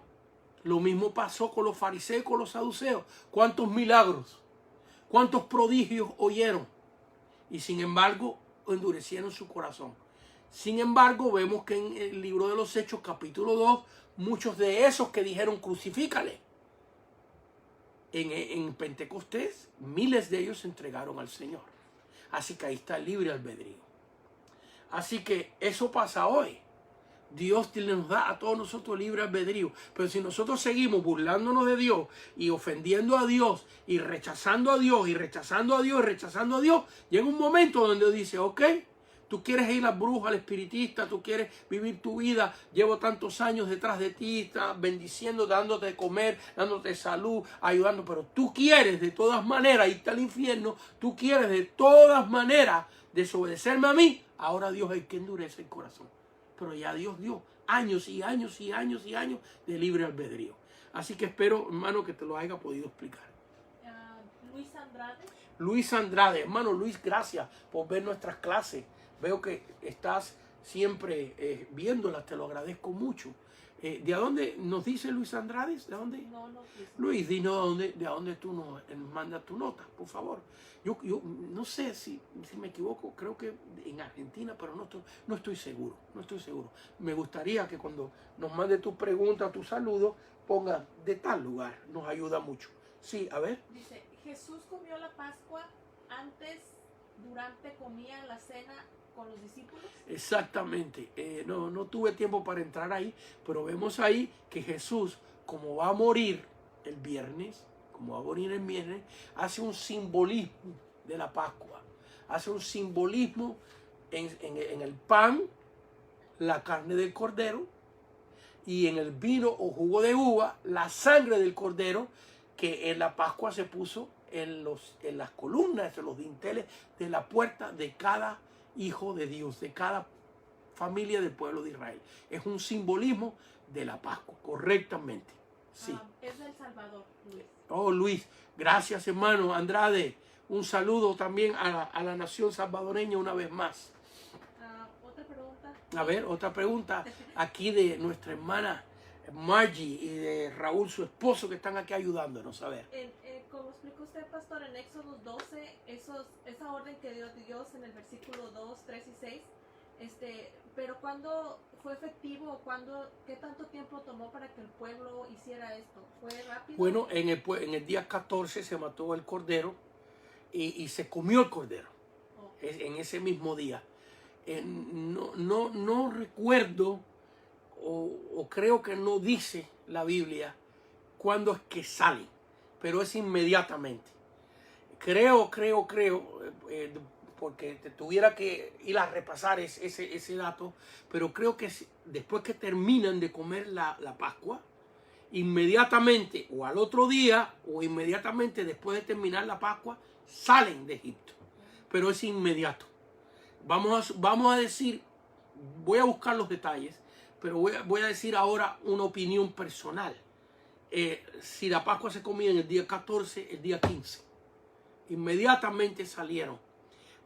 lo mismo pasó con los fariseos y con los saduceos. ¿Cuántos milagros? ¿Cuántos prodigios oyeron? Y sin embargo, endurecieron su corazón. Sin embargo, vemos que en el libro de los Hechos, capítulo 2, muchos de esos que dijeron crucifícale, en Pentecostés, miles de ellos se entregaron al Señor. Así que ahí está el libre albedrío. Así que eso pasa hoy. Dios nos da a todos nosotros libre albedrío. Pero si nosotros seguimos burlándonos de Dios y ofendiendo a Dios y rechazando a Dios y rechazando a Dios y rechazando a Dios, llega un momento donde Dios dice, ok, Tú quieres ir al brujo, al espiritista, tú quieres vivir tu vida. Llevo tantos años detrás de ti, está bendiciendo, dándote de comer, dándote salud, ayudando. Pero tú quieres de todas maneras irte al infierno. Tú quieres de todas maneras desobedecerme a mí. Ahora Dios es el que endurece el corazón. Pero ya Dios dio años y años y años y años de libre albedrío. Así que espero, hermano, que te lo haya podido explicar. Luis Andrade. Luis Andrade, hermano Luis, gracias por ver nuestras clases. Veo que estás siempre viéndolas, te lo agradezco mucho. ¿De dónde nos dice Luis Andrade? ¿De dónde? No, Luis, dinos de dónde tú nos mandas tu nota, por favor. Yo no sé si me equivoco, creo que en Argentina, pero no estoy seguro, no estoy seguro. Me gustaría que cuando nos mande tu pregunta, tu saludo, ponga de tal lugar, nos ayuda mucho. Sí, a ver. Dice, Jesús comió la Pascua antes, durante, comía la cena con los discípulos. Exactamente. No tuve tiempo para entrar ahí, pero vemos ahí que Jesús, como va a morir el viernes, hace un simbolismo de la Pascua. Hace un simbolismo en el pan, la carne del cordero, y en el vino o jugo de uva, la sangre del cordero, que en la Pascua se puso en las columnas, en los dinteles de la puerta de cada hijo de Dios, de cada familia del pueblo de Israel. Es un simbolismo de la Pascua, correctamente. Sí. Es del Salvador, Luis. Oh, Luis, gracias, hermano Andrade. Un saludo también a la nación salvadoreña una vez más. Otra pregunta. A ver, otra pregunta aquí de nuestra hermana Margie y de Raúl, su esposo, que están aquí ayudándonos. A ver. Como explicó usted, pastor, en Éxodo 12, esa orden que dio Dios en el versículo 2, 3 y 6, pero ¿cuándo fue efectivo? ¿Qué tanto tiempo tomó para que el pueblo hiciera esto? ¿Fue rápido? Bueno, en el día 14 se mató el cordero y se comió el cordero. En ese mismo día. No recuerdo o creo que no dice la Biblia cuándo es que sale, pero es inmediatamente. Creo, porque te tuviera que ir a repasar ese dato, pero creo que después que terminan de comer la Pascua, inmediatamente o al otro día o inmediatamente después de terminar la Pascua, salen de Egipto. Pero es inmediato. Vamos a decir, voy a buscar los detalles, pero voy a decir ahora una opinión personal. Si la Pascua se comía en el día 14, el día 15, inmediatamente salieron.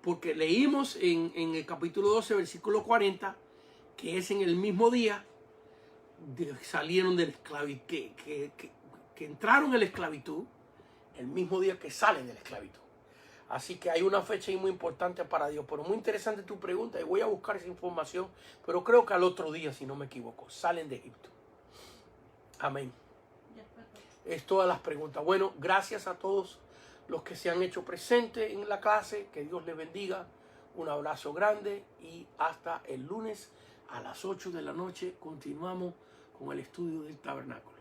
Porque leímos en el capítulo 12, versículo 40, que es en el mismo día salieron de la esclavitud, que entraron en la esclavitud, el mismo día que salen de la esclavitud. Así que hay una fecha ahí muy importante para Dios. Pero muy interesante tu pregunta y voy a buscar esa información. Pero creo que al otro día, si no me equivoco, salen de Egipto. Amén. Es todas las preguntas. Bueno, gracias a todos los que se han hecho presentes en la clase. Que Dios les bendiga. Un abrazo grande y hasta el lunes a las 8 de la noche continuamos con el estudio del tabernáculo.